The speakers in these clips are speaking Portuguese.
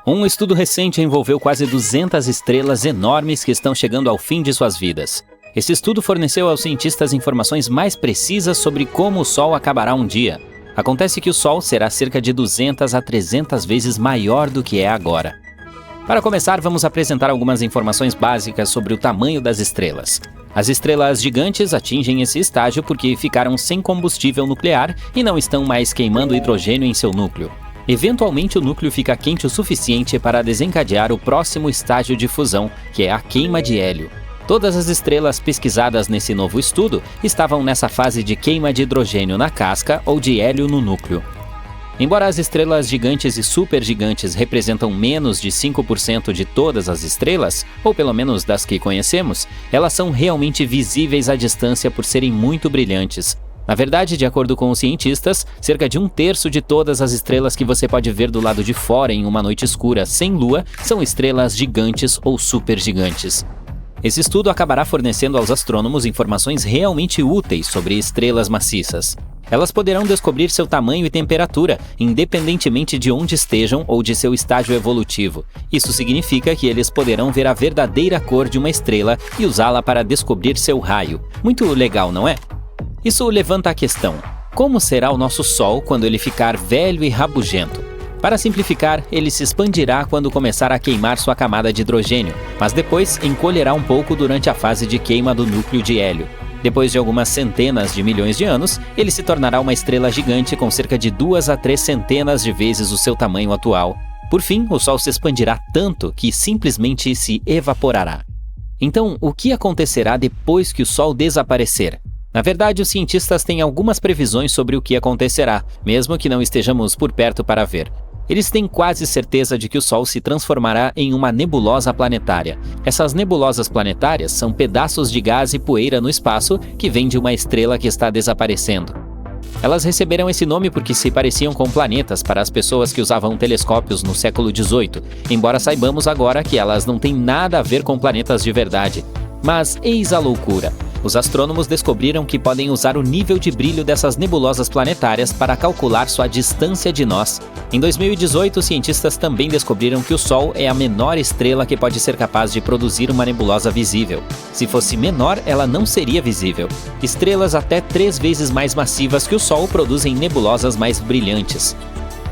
Um estudo recente envolveu quase 200 estrelas enormes que estão chegando ao fim de suas vidas. Esse estudo forneceu aos cientistas informações mais precisas sobre como o Sol acabará um dia. Acontece que o Sol será cerca de 200 a 300 vezes maior do que é agora. Para começar, vamos apresentar algumas informações básicas sobre o tamanho das estrelas. As estrelas gigantes atingem esse estágio porque ficaram sem combustível nuclear e não estão mais queimando hidrogênio em seu núcleo. Eventualmente, o núcleo fica quente o suficiente para desencadear o próximo estágio de fusão, que é a queima de hélio. Todas as estrelas pesquisadas nesse novo estudo estavam nessa fase de queima de hidrogênio na casca ou de hélio no núcleo. Embora as estrelas gigantes e supergigantes representam menos de 5% de todas as estrelas, ou pelo menos das que conhecemos, elas são realmente visíveis à distância por serem muito brilhantes. Na verdade, de acordo com os cientistas, cerca de 1/3 de todas as estrelas que você pode ver do lado de fora em uma noite escura sem lua são estrelas gigantes ou supergigantes. Esse estudo acabará fornecendo aos astrônomos informações realmente úteis sobre estrelas maciças. Elas poderão descobrir seu tamanho e temperatura, independentemente de onde estejam ou de seu estágio evolutivo. Isso significa que eles poderão ver a verdadeira cor de uma estrela e usá-la para descobrir seu raio. Muito legal, não é? Isso levanta a questão: como será o nosso Sol quando ele ficar velho e rabugento? Para simplificar, ele se expandirá quando começar a queimar sua camada de hidrogênio, mas depois encolherá um pouco durante a fase de queima do núcleo de hélio. Depois de algumas centenas de milhões de anos, ele se tornará uma estrela gigante com cerca de 2 a 3 centenas de vezes o seu tamanho atual. Por fim, o Sol se expandirá tanto que simplesmente se evaporará. Então, o que acontecerá depois que o Sol desaparecer? Na verdade, os cientistas têm algumas previsões sobre o que acontecerá, mesmo que não estejamos por perto para ver. Eles têm quase certeza de que o Sol se transformará em uma nebulosa planetária. Essas nebulosas planetárias são pedaços de gás e poeira no espaço que vêm de uma estrela que está desaparecendo. Elas receberam esse nome porque se pareciam com planetas para as pessoas que usavam telescópios no século XVIII, embora saibamos agora que elas não têm nada a ver com planetas de verdade. Mas eis a loucura. Os astrônomos descobriram que podem usar o nível de brilho dessas nebulosas planetárias para calcular sua distância de nós. Em 2018, os cientistas também descobriram que o Sol é a menor estrela que pode ser capaz de produzir uma nebulosa visível. Se fosse menor, ela não seria visível. Estrelas até 3 vezes mais massivas que o Sol produzem nebulosas mais brilhantes.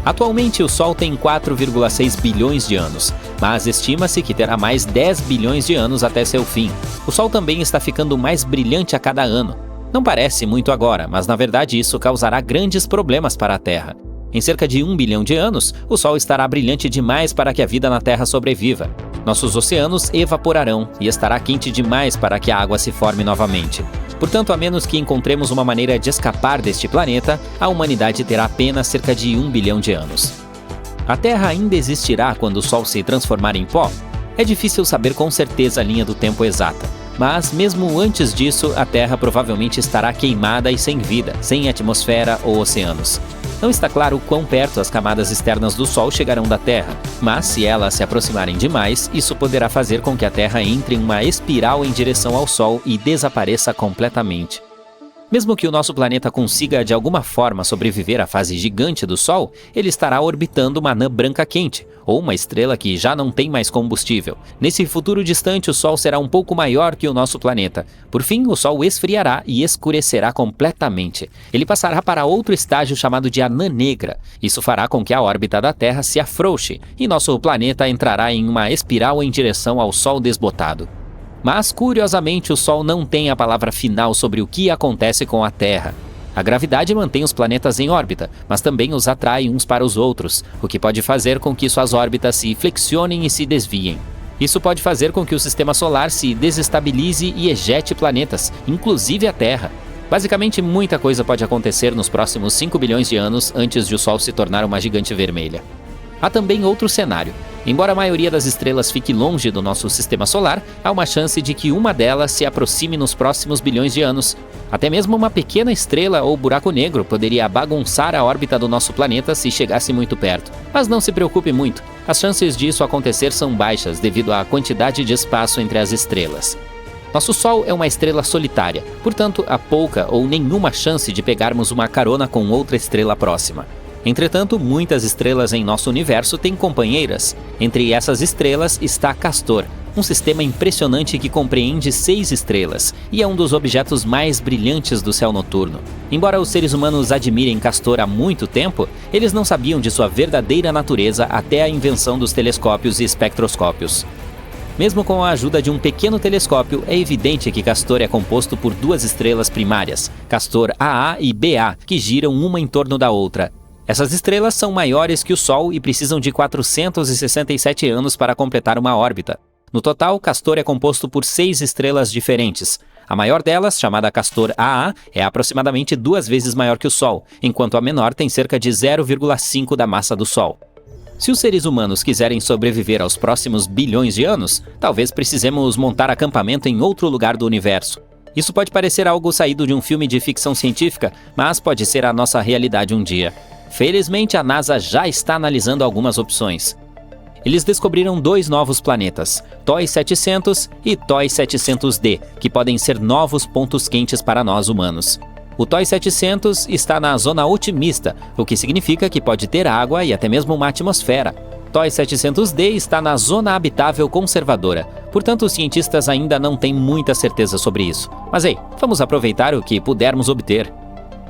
Atualmente, o Sol tem 4,6 bilhões de anos, mas estima-se que terá mais 10 bilhões de anos até seu fim. O Sol também está ficando mais brilhante a cada ano. Não parece muito agora, mas na verdade isso causará grandes problemas para a Terra. Em cerca de 1 bilhão de anos, o Sol estará brilhante demais para que a vida na Terra sobreviva. Nossos oceanos evaporarão e estará quente demais para que a água se forme novamente. Portanto, a menos que encontremos uma maneira de escapar deste planeta, a humanidade terá apenas cerca de 1 bilhão de anos. A Terra ainda existirá quando o Sol se transformar em pó? É difícil saber com certeza a linha do tempo exata, mas mesmo antes disso, a Terra provavelmente estará queimada e sem vida, sem atmosfera ou oceanos. Não está claro quão perto as camadas externas do Sol chegarão da Terra, mas se elas se aproximarem demais, isso poderá fazer com que a Terra entre em uma espiral em direção ao Sol e desapareça completamente. Mesmo que o nosso planeta consiga de alguma forma sobreviver à fase gigante do Sol, ele estará orbitando uma anã branca quente, ou uma estrela que já não tem mais combustível. Nesse futuro distante, o Sol será um pouco maior que o nosso planeta. Por fim, o Sol esfriará e escurecerá completamente. Ele passará para outro estágio chamado de anã negra. Isso fará com que a órbita da Terra se afrouxe, e nosso planeta entrará em uma espiral em direção ao Sol desbotado. Mas, curiosamente, o Sol não tem a palavra final sobre o que acontece com a Terra. A gravidade mantém os planetas em órbita, mas também os atrai uns para os outros, o que pode fazer com que suas órbitas se flexionem e se desviem. Isso pode fazer com que o sistema solar se desestabilize e ejete planetas, inclusive a Terra. Basicamente, muita coisa pode acontecer nos próximos 5 bilhões de anos antes de o Sol se tornar uma gigante vermelha. Há também outro cenário. Embora a maioria das estrelas fique longe do nosso sistema solar, há uma chance de que uma delas se aproxime nos próximos bilhões de anos. Até mesmo uma pequena estrela ou buraco negro poderia bagunçar a órbita do nosso planeta se chegasse muito perto. Mas não se preocupe muito, as chances disso acontecer são baixas devido à quantidade de espaço entre as estrelas. Nosso Sol é uma estrela solitária, portanto há pouca ou nenhuma chance de pegarmos uma carona com outra estrela próxima. Entretanto, muitas estrelas em nosso universo têm companheiras. Entre essas estrelas está Castor, um sistema impressionante que compreende 6 estrelas e é um dos objetos mais brilhantes do céu noturno. Embora os seres humanos admirem Castor há muito tempo, eles não sabiam de sua verdadeira natureza até a invenção dos telescópios e espectroscópios. Mesmo com a ajuda de um pequeno telescópio, é evidente que Castor é composto por 2 estrelas primárias, Castor AA e BA, que giram uma em torno da outra. Essas estrelas são maiores que o Sol e precisam de 467 anos para completar uma órbita. No total, Castor é composto por 6 estrelas diferentes. A maior delas, chamada Castor AA, é aproximadamente 2 vezes maior que o Sol, enquanto a menor tem cerca de 0,5 da massa do Sol. Se os seres humanos quiserem sobreviver aos próximos bilhões de anos, talvez precisemos montar acampamento em outro lugar do universo. Isso pode parecer algo saído de um filme de ficção científica, mas pode ser a nossa realidade um dia. Felizmente, a NASA já está analisando algumas opções. Eles descobriram 2 novos planetas, TOI 700 e TOI 700D, que podem ser novos pontos quentes para nós humanos. O TOI 700 está na zona otimista, o que significa que pode ter água e até mesmo uma atmosfera. TOI 700D está na zona habitável conservadora, portanto os cientistas ainda não têm muita certeza sobre isso. Mas vamos aproveitar o que pudermos obter.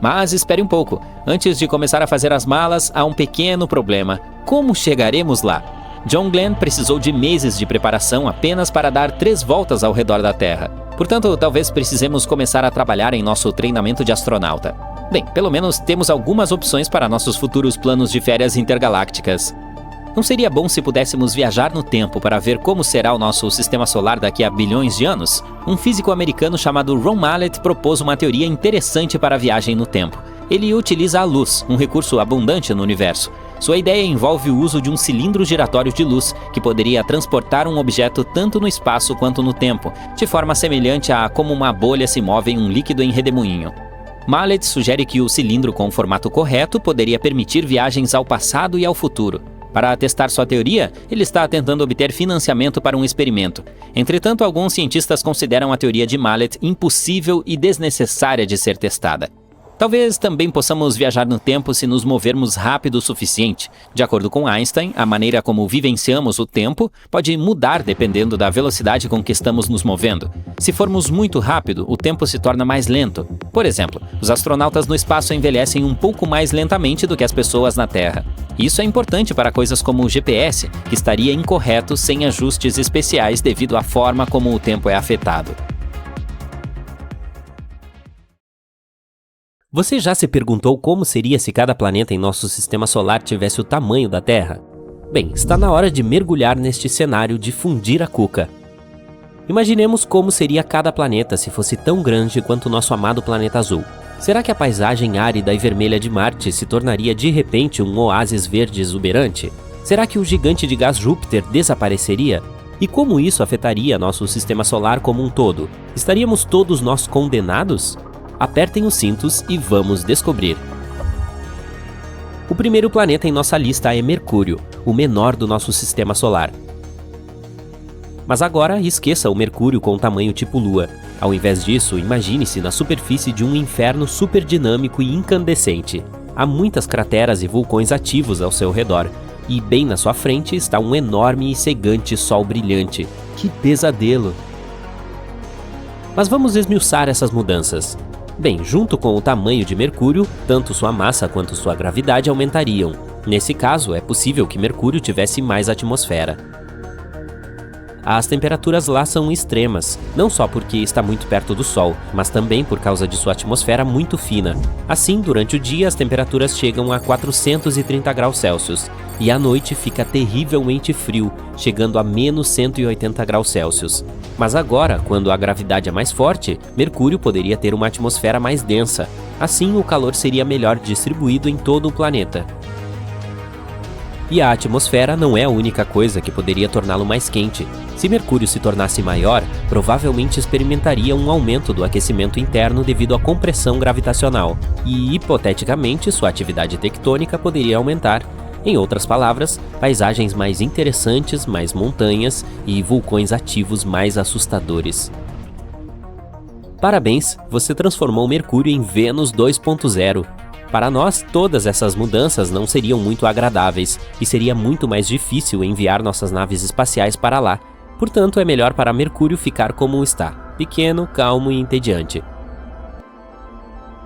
Mas espere um pouco, antes de começar a fazer as malas, há um pequeno problema. Como chegaremos lá? John Glenn precisou de meses de preparação apenas para dar 3 voltas ao redor da Terra. Portanto, talvez precisemos começar a trabalhar em nosso treinamento de astronauta. Bem, pelo menos temos algumas opções para nossos futuros planos de férias intergalácticas. Não seria bom se pudéssemos viajar no tempo para ver como será o nosso sistema solar daqui a bilhões de anos? Um físico americano chamado Ron Mallett propôs uma teoria interessante para a viagem no tempo. Ele utiliza a luz, um recurso abundante no universo. Sua ideia envolve o uso de um cilindro giratório de luz, que poderia transportar um objeto tanto no espaço quanto no tempo, de forma semelhante a como uma bolha se move em um líquido em redemoinho. Mallett sugere que o cilindro com o formato correto poderia permitir viagens ao passado e ao futuro. Para testar sua teoria, ele está tentando obter financiamento para um experimento. Entretanto, alguns cientistas consideram a teoria de Mallett impossível e desnecessária de ser testada. Talvez também possamos viajar no tempo se nos movermos rápido o suficiente. De acordo com Einstein, a maneira como vivenciamos o tempo pode mudar dependendo da velocidade com que estamos nos movendo. Se formos muito rápido, o tempo se torna mais lento. Por exemplo, os astronautas no espaço envelhecem um pouco mais lentamente do que as pessoas na Terra. Isso é importante para coisas como o GPS, que estaria incorreto sem ajustes especiais devido à forma como o tempo é afetado. Você já se perguntou como seria se cada planeta em nosso sistema solar tivesse o tamanho da Terra? Bem, está na hora de mergulhar neste cenário de fundir a cuca. Imaginemos como seria cada planeta se fosse tão grande quanto o nosso amado planeta azul. Será que a paisagem árida e vermelha de Marte se tornaria de repente um oásis verde exuberante? Será que o gigante de gás Júpiter desapareceria? E como isso afetaria nosso sistema solar como um todo? Estaríamos todos nós condenados? Apertem os cintos e vamos descobrir. O primeiro planeta em nossa lista é Mercúrio, o menor do nosso sistema solar. Mas agora esqueça o Mercúrio com tamanho tipo Lua. Ao invés disso, imagine-se na superfície de um inferno super dinâmico e incandescente. Há muitas crateras e vulcões ativos ao seu redor, e bem na sua frente está um enorme e cegante sol brilhante. Que pesadelo! Mas vamos esmiuçar essas mudanças. Bem, junto com o tamanho de Mercúrio, tanto sua massa quanto sua gravidade aumentariam. Nesse caso, é possível que Mercúrio tivesse mais atmosfera. As temperaturas lá são extremas, não só porque está muito perto do Sol, mas também por causa de sua atmosfera muito fina. Assim, durante o dia as temperaturas chegam a 430 graus Celsius, e à noite fica terrivelmente frio, chegando a menos 180 graus Celsius. Mas agora, quando a gravidade é mais forte, Mercúrio poderia ter uma atmosfera mais densa. Assim, o calor seria melhor distribuído em todo o planeta. E a atmosfera não é a única coisa que poderia torná-lo mais quente. Se Mercúrio se tornasse maior, provavelmente experimentaria um aumento do aquecimento interno devido à compressão gravitacional, e, hipoteticamente, sua atividade tectônica poderia aumentar. Em outras palavras, paisagens mais interessantes, mais montanhas e vulcões ativos mais assustadores. Parabéns, você transformou Mercúrio em Vênus 2.0. Para nós, todas essas mudanças não seriam muito agradáveis e seria muito mais difícil enviar nossas naves espaciais para lá. Portanto, é melhor para Mercúrio ficar como está, pequeno, calmo e entediante.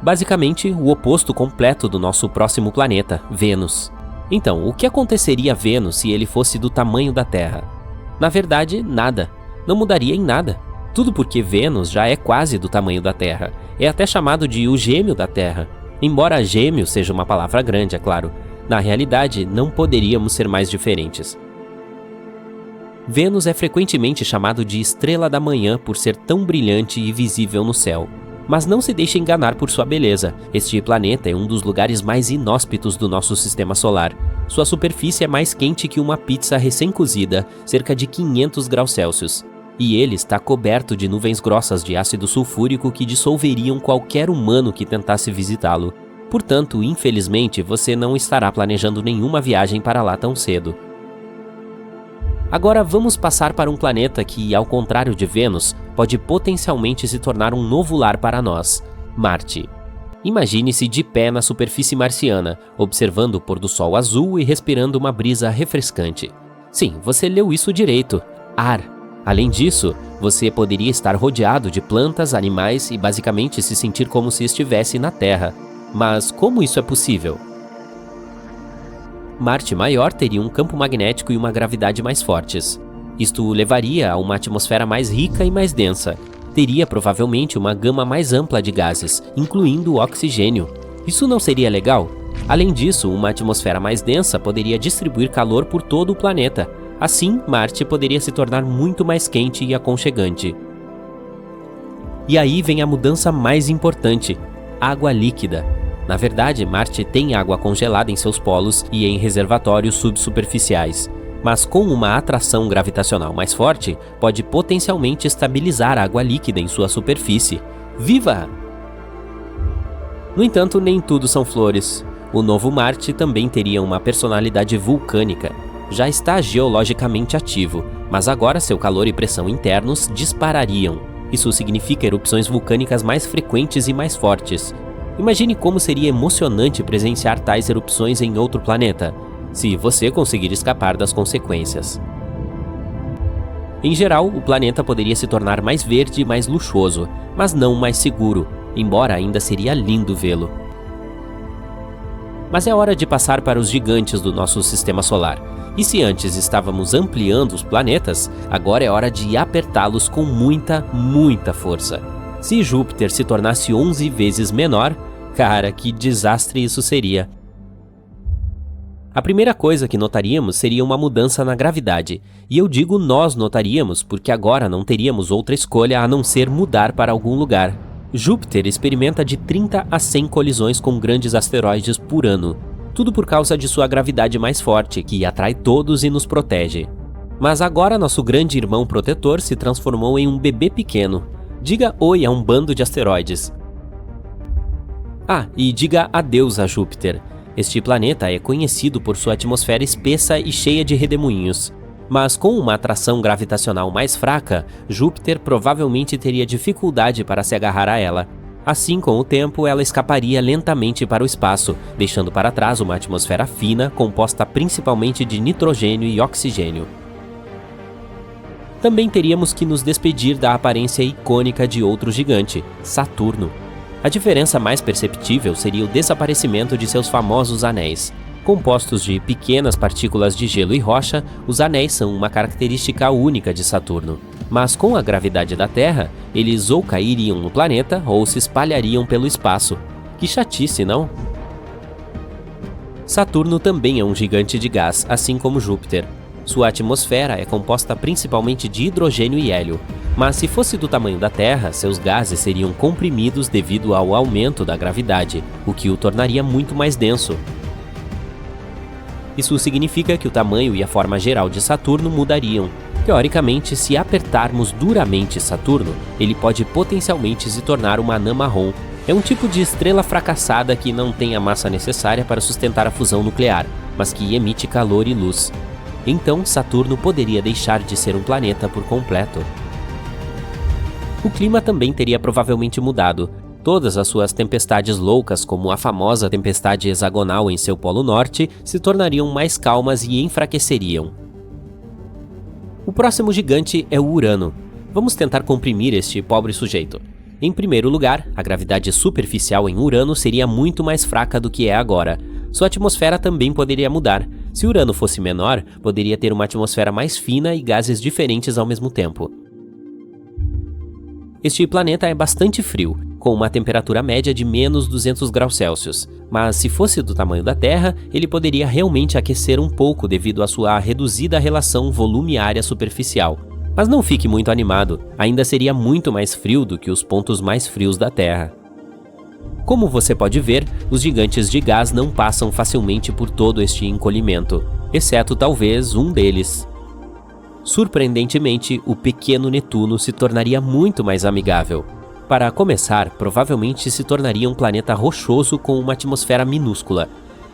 Basicamente, o oposto completo do nosso próximo planeta, Vênus. Então, o que aconteceria a Vênus se ele fosse do tamanho da Terra? Na verdade, nada. Não mudaria em nada. Tudo porque Vênus já é quase do tamanho da Terra. É até chamado de o gêmeo da Terra. Embora gêmeo seja uma palavra grande, é claro, na realidade não poderíamos ser mais diferentes. Vênus é frequentemente chamado de estrela da manhã por ser tão brilhante e visível no céu. Mas não se deixe enganar por sua beleza. Este planeta é um dos lugares mais inóspitos do nosso sistema solar. Sua superfície é mais quente que uma pizza recém-cozida, cerca de 500 graus Celsius. E ele está coberto de nuvens grossas de ácido sulfúrico que dissolveriam qualquer humano que tentasse visitá-lo. Portanto, infelizmente, você não estará planejando nenhuma viagem para lá tão cedo. Agora vamos passar para um planeta que, ao contrário de Vênus, pode potencialmente se tornar um novo lar para nós, Marte. Imagine-se de pé na superfície marciana, observando o pôr do sol azul e respirando uma brisa refrescante. Sim, você leu isso direito, ar. Além disso, você poderia estar rodeado de plantas, animais e basicamente se sentir como se estivesse na Terra. Mas como isso é possível? Marte maior teria um campo magnético e uma gravidade mais fortes. Isto o levaria a uma atmosfera mais rica e mais densa. Teria provavelmente uma gama mais ampla de gases, incluindo o oxigênio. Isso não seria legal? Além disso, uma atmosfera mais densa poderia distribuir calor por todo o planeta. Assim, Marte poderia se tornar muito mais quente e aconchegante. E aí vem a mudança mais importante: água líquida. Na verdade, Marte tem água congelada em seus polos e em reservatórios subsuperficiais. Mas com uma atração gravitacional mais forte, pode potencialmente estabilizar a água líquida em sua superfície. Viva! No entanto, nem tudo são flores. O novo Marte também teria uma personalidade vulcânica. Já está geologicamente ativo, mas agora seu calor e pressão internos disparariam. Isso significa erupções vulcânicas mais frequentes e mais fortes. Imagine como seria emocionante presenciar tais erupções em outro planeta, se você conseguir escapar das consequências. Em geral, o planeta poderia se tornar mais verde e mais luxuoso, mas não mais seguro, embora ainda seria lindo vê-lo. Mas é hora de passar para os gigantes do nosso sistema solar. E se antes estávamos ampliando os planetas, agora é hora de apertá-los com muita, muita força. Se Júpiter se tornasse 11 vezes menor, cara, que desastre isso seria. A primeira coisa que notaríamos seria uma mudança na gravidade. E eu digo nós notaríamos porque agora não teríamos outra escolha a não ser mudar para algum lugar. Júpiter experimenta de 30 a 100 colisões com grandes asteroides por ano. Tudo por causa de sua gravidade mais forte, que atrai todos e nos protege. Mas agora nosso grande irmão protetor se transformou em um bebê pequeno. Diga oi a um bando de asteroides. Ah, e diga adeus a Júpiter. Este planeta é conhecido por sua atmosfera espessa e cheia de redemoinhos. Mas com uma atração gravitacional mais fraca, Júpiter provavelmente teria dificuldade para se agarrar a ela. Assim, com o tempo, ela escaparia lentamente para o espaço, deixando para trás uma atmosfera fina, composta principalmente de nitrogênio e oxigênio. Também teríamos que nos despedir da aparência icônica de outro gigante, Saturno. A diferença mais perceptível seria o desaparecimento de seus famosos anéis. Compostos de pequenas partículas de gelo e rocha, os anéis são uma característica única de Saturno. Mas com a gravidade da Terra, eles ou cairiam no planeta ou se espalhariam pelo espaço. Que chatice, não? Saturno também é um gigante de gás, assim como Júpiter. Sua atmosfera é composta principalmente de hidrogênio e hélio. Mas se fosse do tamanho da Terra, seus gases seriam comprimidos devido ao aumento da gravidade, o que o tornaria muito mais denso. Isso significa que o tamanho e a forma geral de Saturno mudariam. Teoricamente, se apertarmos duramente Saturno, ele pode potencialmente se tornar uma anã marrom. É um tipo de estrela fracassada que não tem a massa necessária para sustentar a fusão nuclear, mas que emite calor e luz. Então, Saturno poderia deixar de ser um planeta por completo. O clima também teria provavelmente mudado. Todas as suas tempestades loucas, como a famosa tempestade hexagonal em seu polo norte, se tornariam mais calmas e enfraqueceriam. O próximo gigante é o Urano. Vamos tentar comprimir este pobre sujeito. Em primeiro lugar, a gravidade superficial em Urano seria muito mais fraca do que é agora. Sua atmosfera também poderia mudar. Se Urano fosse menor, poderia ter uma atmosfera mais fina e gases diferentes ao mesmo tempo. Este planeta é bastante frio, com uma temperatura média de menos 200 graus Celsius, mas se fosse do tamanho da Terra, ele poderia realmente aquecer um pouco devido à sua reduzida relação volume-área superficial. Mas não fique muito animado, ainda seria muito mais frio do que os pontos mais frios da Terra. Como você pode ver, os gigantes de gás não passam facilmente por todo este encolhimento, exceto talvez um deles. Surpreendentemente, o pequeno Netuno se tornaria muito mais amigável. Para começar, provavelmente se tornaria um planeta rochoso com uma atmosfera minúscula.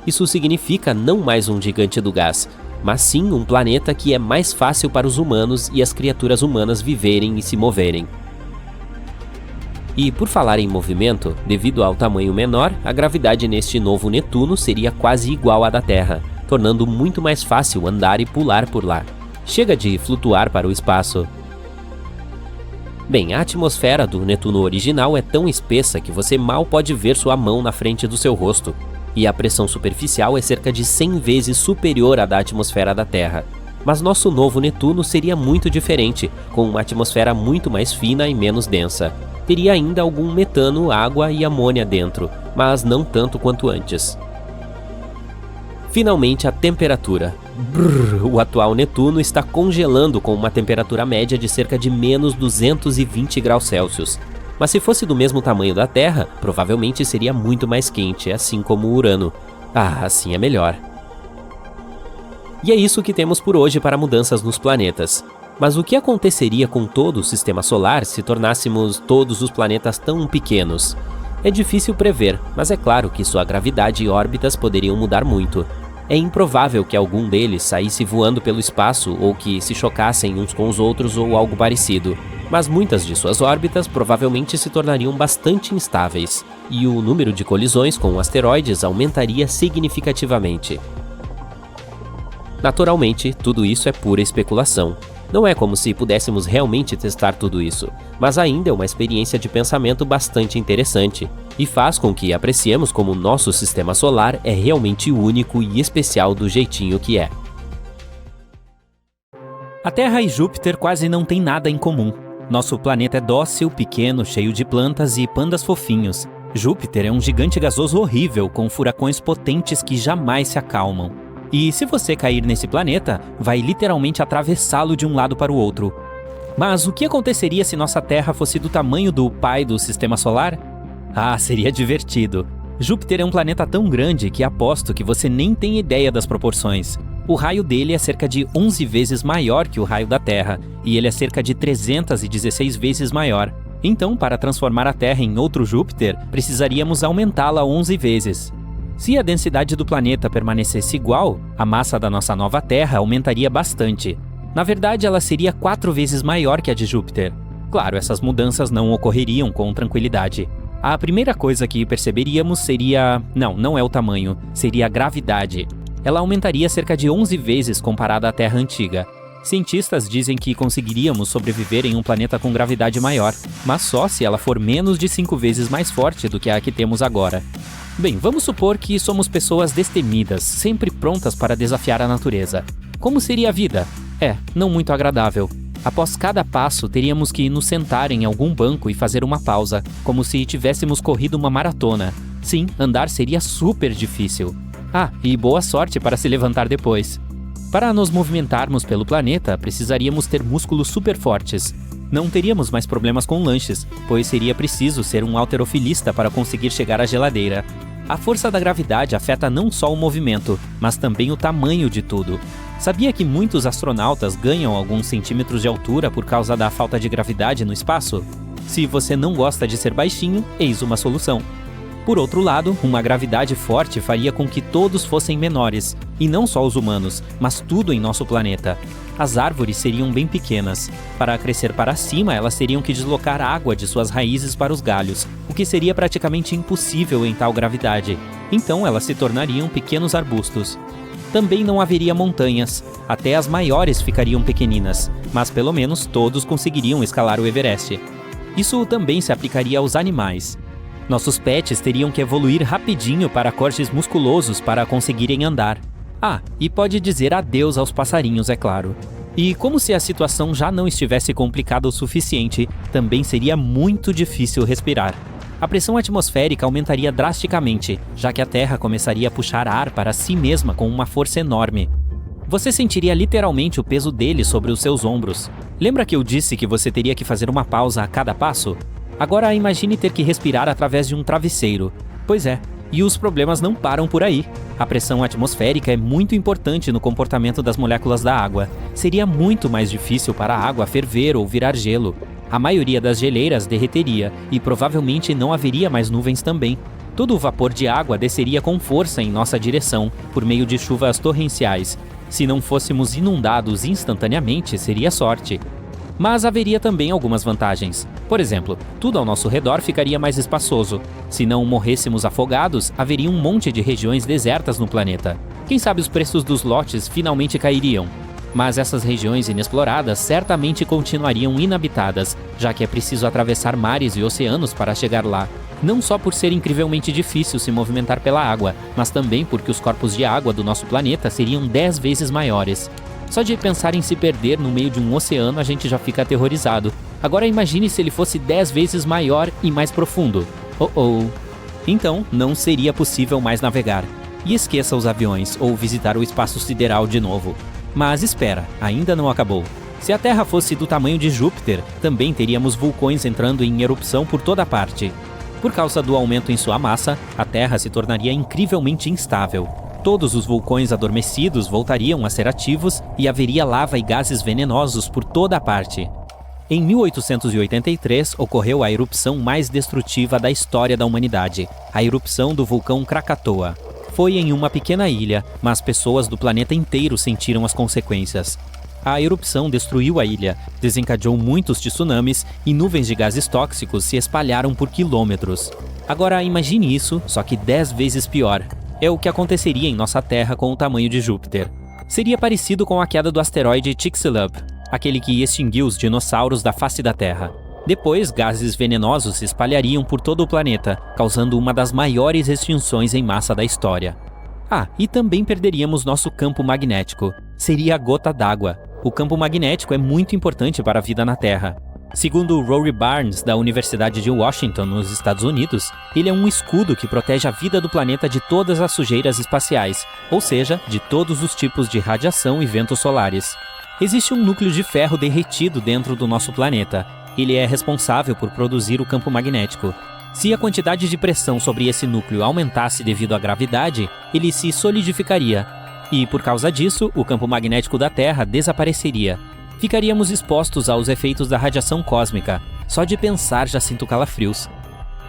Isso significa não mais um gigante do gás, mas sim um planeta que é mais fácil para os humanos e as criaturas humanas viverem e se moverem. E por falar em movimento, devido ao tamanho menor, a gravidade neste novo Netuno seria quase igual à da Terra, tornando muito mais fácil andar e pular por lá. Chega de flutuar para o espaço. Bem, a atmosfera do Netuno original é tão espessa que você mal pode ver sua mão na frente do seu rosto, e a pressão superficial é cerca de 100 vezes superior à da atmosfera da Terra. Mas nosso novo Netuno seria muito diferente, com uma atmosfera muito mais fina e menos densa. Teria ainda algum metano, água e amônia dentro, mas não tanto quanto antes. Finalmente, a temperatura. O atual Netuno está congelando com uma temperatura média de cerca de menos 220 graus Celsius. Mas se fosse do mesmo tamanho da Terra, provavelmente seria muito mais quente, assim como o Urano. Assim é melhor. E é isso que temos por hoje para mudanças nos planetas. Mas o que aconteceria com todo o Sistema Solar se tornássemos todos os planetas tão pequenos? É difícil prever, mas é claro que sua gravidade e órbitas poderiam mudar muito. É improvável que algum deles saísse voando pelo espaço ou que se chocassem uns com os outros ou algo parecido, mas muitas de suas órbitas provavelmente se tornariam bastante instáveis, e o número de colisões com asteroides aumentaria significativamente. Naturalmente, tudo isso é pura especulação. Não é como se pudéssemos realmente testar tudo isso, mas ainda é uma experiência de pensamento bastante interessante e faz com que apreciemos como nosso sistema solar é realmente único e especial do jeitinho que é. A Terra e Júpiter quase não têm nada em comum. Nosso planeta é dócil, pequeno, cheio de plantas e pandas fofinhos. Júpiter é um gigante gasoso horrível com furacões potentes que jamais se acalmam. E se você cair nesse planeta, vai literalmente atravessá-lo de um lado para o outro. Mas o que aconteceria se nossa Terra fosse do tamanho do pai do Sistema Solar? Seria divertido. Júpiter é um planeta tão grande que aposto que você nem tem ideia das proporções. O raio dele é cerca de 11 vezes maior que o raio da Terra, e ele é cerca de 316 vezes maior. Então, para transformar a Terra em outro Júpiter, precisaríamos aumentá-la 11 vezes. Se a densidade do planeta permanecesse igual, a massa da nossa nova Terra aumentaria bastante. Na verdade, ela seria 4 vezes maior que a de Júpiter. Claro, essas mudanças não ocorreriam com tranquilidade. A primeira coisa que perceberíamos seria... Não é o tamanho, seria a gravidade. Ela aumentaria cerca de 11 vezes comparada à Terra antiga. Cientistas dizem que conseguiríamos sobreviver em um planeta com gravidade maior, mas só se ela for menos de 5 vezes mais forte do que a que temos agora. Bem, vamos supor que somos pessoas destemidas, sempre prontas para desafiar a natureza. Como seria a vida? Não muito agradável. Após cada passo, teríamos que nos sentar em algum banco e fazer uma pausa, como se tivéssemos corrido uma maratona. Sim, andar seria super difícil. E boa sorte para se levantar depois. Para nos movimentarmos pelo planeta, precisaríamos ter músculos super fortes. Não teríamos mais problemas com lanches, pois seria preciso ser um halterofilista para conseguir chegar à geladeira. A força da gravidade afeta não só o movimento, mas também o tamanho de tudo. Sabia que muitos astronautas ganham alguns centímetros de altura por causa da falta de gravidade no espaço? Se você não gosta de ser baixinho, eis uma solução. Por outro lado, uma gravidade forte faria com que todos fossem menores, e não só os humanos, mas tudo em nosso planeta. As árvores seriam bem pequenas. Para crescer para cima, elas teriam que deslocar água de suas raízes para os galhos, o que seria praticamente impossível em tal gravidade. Então elas se tornariam pequenos arbustos. Também não haveria montanhas, até as maiores ficariam pequeninas, mas pelo menos todos conseguiriam escalar o Everest. Isso também se aplicaria aos animais. Nossos pets teriam que evoluir rapidinho para cortes musculosos para conseguirem andar. Ah, e pode dizer adeus aos passarinhos, é claro. E como se a situação já não estivesse complicada o suficiente, também seria muito difícil respirar. A pressão atmosférica aumentaria drasticamente, já que a Terra começaria a puxar ar para si mesma com uma força enorme. Você sentiria literalmente o peso dele sobre os seus ombros. Lembra que eu disse que você teria que fazer uma pausa a cada passo? Agora imagine ter que respirar através de um travesseiro. Pois é, e os problemas não param por aí. A pressão atmosférica é muito importante no comportamento das moléculas da água. Seria muito mais difícil para a água ferver ou virar gelo. A maioria das geleiras derreteria e provavelmente não haveria mais nuvens também. Todo o vapor de água desceria com força em nossa direção, por meio de chuvas torrenciais. Se não fôssemos inundados instantaneamente, seria sorte. Mas haveria também algumas vantagens. Por exemplo, tudo ao nosso redor ficaria mais espaçoso. Se não morrêssemos afogados, haveria um monte de regiões desertas no planeta. Quem sabe os preços dos lotes finalmente cairiam. Mas essas regiões inexploradas certamente continuariam inabitadas, já que é preciso atravessar mares e oceanos para chegar lá. Não só por ser incrivelmente difícil se movimentar pela água, mas também porque os corpos de água do nosso planeta seriam 10 vezes maiores. Só de pensar em se perder no meio de um oceano a gente já fica aterrorizado. Agora imagine se ele fosse 10 vezes maior e mais profundo. Então, não seria possível mais navegar. E esqueça os aviões ou visitar o espaço sideral de novo. Mas espera, ainda não acabou. Se a Terra fosse do tamanho de Júpiter, também teríamos vulcões entrando em erupção por toda parte. Por causa do aumento em sua massa, a Terra se tornaria incrivelmente instável. Todos os vulcões adormecidos voltariam a ser ativos e haveria lava e gases venenosos por toda a parte. Em 1883, ocorreu a erupção mais destrutiva da história da humanidade, a erupção do vulcão Krakatoa. Foi em uma pequena ilha, mas pessoas do planeta inteiro sentiram as consequências. A erupção destruiu a ilha, desencadeou muitos tsunamis e nuvens de gases tóxicos se espalharam por quilômetros. Agora imagine isso, só que 10 vezes pior. É o que aconteceria em nossa Terra com o tamanho de Júpiter. Seria parecido com a queda do asteroide Chicxulub, aquele que extinguiu os dinossauros da face da Terra. Depois, gases venenosos se espalhariam por todo o planeta, causando uma das maiores extinções em massa da história. Ah, e também perderíamos nosso campo magnético. Seria a gota d'água. O campo magnético é muito importante para a vida na Terra. Segundo Rory Barnes, da Universidade de Washington, nos Estados Unidos, ele é um escudo que protege a vida do planeta de todas as sujeiras espaciais, ou seja, de todos os tipos de radiação e ventos solares. Existe um núcleo de ferro derretido dentro do nosso planeta. Ele é responsável por produzir o campo magnético. Se a quantidade de pressão sobre esse núcleo aumentasse devido à gravidade, ele se solidificaria. E, por causa disso, o campo magnético da Terra desapareceria. Ficaríamos expostos aos efeitos da radiação cósmica. Só de pensar já sinto calafrios.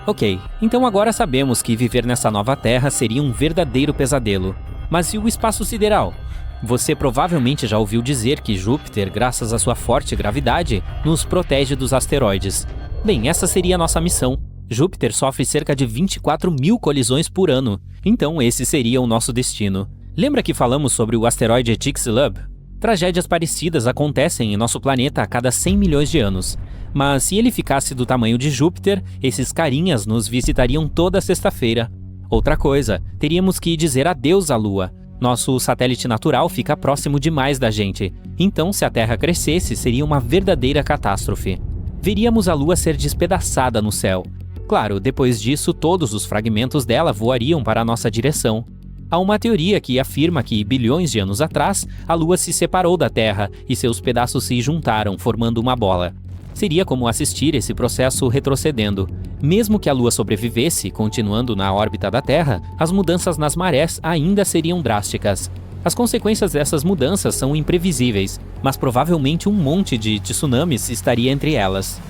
Ok, então agora sabemos que viver nessa nova Terra seria um verdadeiro pesadelo. Mas e o espaço sideral? Você provavelmente já ouviu dizer que Júpiter, graças à sua forte gravidade, nos protege dos asteroides. Bem, essa seria a nossa missão. Júpiter sofre cerca de 24 mil colisões por ano, então esse seria o nosso destino. Lembra que falamos sobre o asteroide Chicxulub? Tragédias parecidas acontecem em nosso planeta a cada 100 milhões de anos. Mas se ele ficasse do tamanho de Júpiter, esses carinhas nos visitariam toda sexta-feira. Outra coisa, teríamos que dizer adeus à Lua. Nosso satélite natural fica próximo demais da gente. Então, se a Terra crescesse, seria uma verdadeira catástrofe. Veríamos a Lua ser despedaçada no céu. Claro, depois disso, todos os fragmentos dela voariam para a nossa direção. Há uma teoria que afirma que, bilhões de anos atrás, a Lua se separou da Terra e seus pedaços se juntaram, formando uma bola. Seria como assistir esse processo retrocedendo. Mesmo que a Lua sobrevivesse, continuando na órbita da Terra, as mudanças nas marés ainda seriam drásticas. As consequências dessas mudanças são imprevisíveis, mas provavelmente um monte de tsunamis estaria entre elas.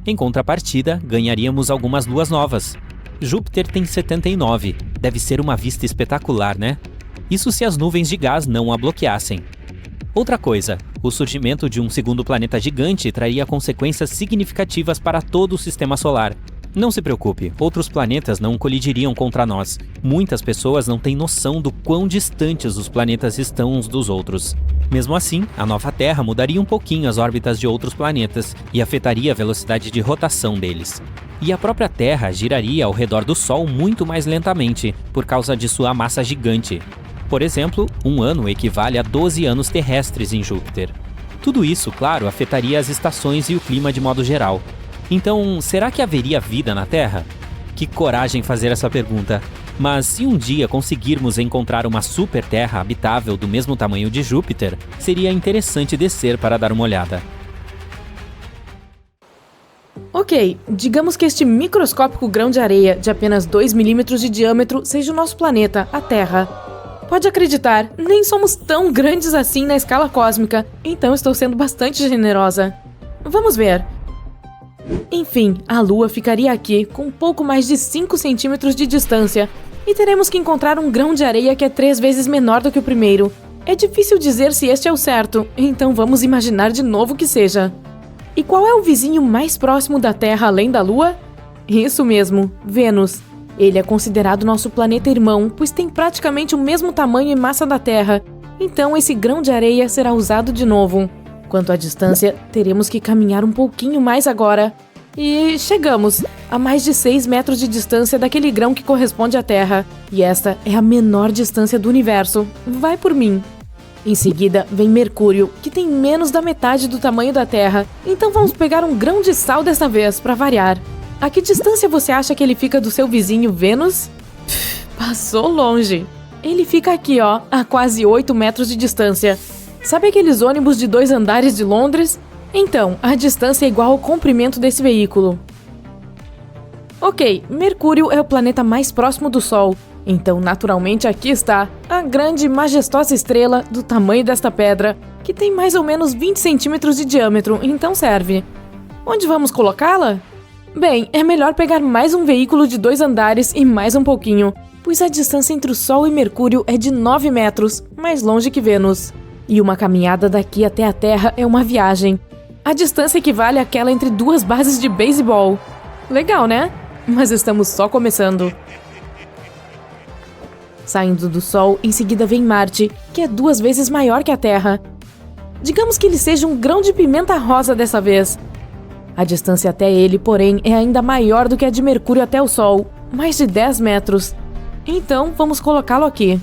Em contrapartida, ganharíamos algumas luas novas. Júpiter tem 79. Deve ser uma vista espetacular, né? Isso se as nuvens de gás não a bloqueassem. Outra coisa, o surgimento de um segundo planeta gigante traria consequências significativas para todo o sistema solar. Não se preocupe, outros planetas não colidiriam contra nós. Muitas pessoas não têm noção do quão distantes os planetas estão uns dos outros. Mesmo assim, a nova Terra mudaria um pouquinho as órbitas de outros planetas e afetaria a velocidade de rotação deles. E a própria Terra giraria ao redor do Sol muito mais lentamente, por causa de sua massa gigante. Por exemplo, um ano equivale a 12 anos terrestres em Júpiter. Tudo isso, claro, afetaria as estações e o clima de modo geral. Então, será que haveria vida na Terra? Que coragem fazer essa pergunta. Mas se um dia conseguirmos encontrar uma super Terra habitável do mesmo tamanho de Júpiter, seria interessante descer para dar uma olhada. Ok, digamos que este microscópico grão de areia de apenas 2 milímetros de diâmetro seja o nosso planeta, a Terra. Pode acreditar, nem somos tão grandes assim na escala cósmica, então estou sendo bastante generosa. Vamos ver. Enfim, a Lua ficaria aqui com um pouco mais de 5 centímetros de distância e teremos que encontrar um grão de areia que é 3 vezes menor do que o primeiro. É difícil dizer se este é o certo, então vamos imaginar de novo que seja. E qual é o vizinho mais próximo da Terra além da Lua? Isso mesmo, Vênus. Ele é considerado nosso planeta irmão, pois tem praticamente o mesmo tamanho e massa da Terra, então esse grão de areia será usado de novo. Quanto à distância, teremos que caminhar um pouquinho mais agora. E chegamos a mais de 6 metros de distância daquele grão que corresponde à Terra. E esta é a menor distância do universo. Vai por mim. Em seguida, vem Mercúrio, que tem menos da metade do tamanho da Terra. Então vamos pegar um grão de sal desta vez, para variar. A que distância você acha que ele fica do seu vizinho Vênus? Passou longe. Ele fica aqui, ó, a quase 8 metros de distância. Sabe aqueles ônibus de 2 andares de Londres? Então, a distância é igual ao comprimento desse veículo. Ok, Mercúrio é o planeta mais próximo do Sol. Então, naturalmente, aqui está a grande e majestosa estrela do tamanho desta pedra, que tem mais ou menos 20 centímetros de diâmetro, então serve. Onde vamos colocá-la? Bem, é melhor pegar mais um veículo de 2 andares e mais um pouquinho, pois a distância entre o Sol e Mercúrio é de 9 metros, mais longe que Vênus. E uma caminhada daqui até a Terra é uma viagem. A distância equivale àquela entre 2 bases de beisebol. Legal, né? Mas estamos só começando. Saindo do Sol, em seguida vem Marte, que é 2 vezes maior que a Terra. Digamos que ele seja um grão de pimenta rosa dessa vez. A distância até ele, porém, é ainda maior do que a de Mercúrio até o Sol, mais de 10 metros. Então, vamos colocá-lo aqui.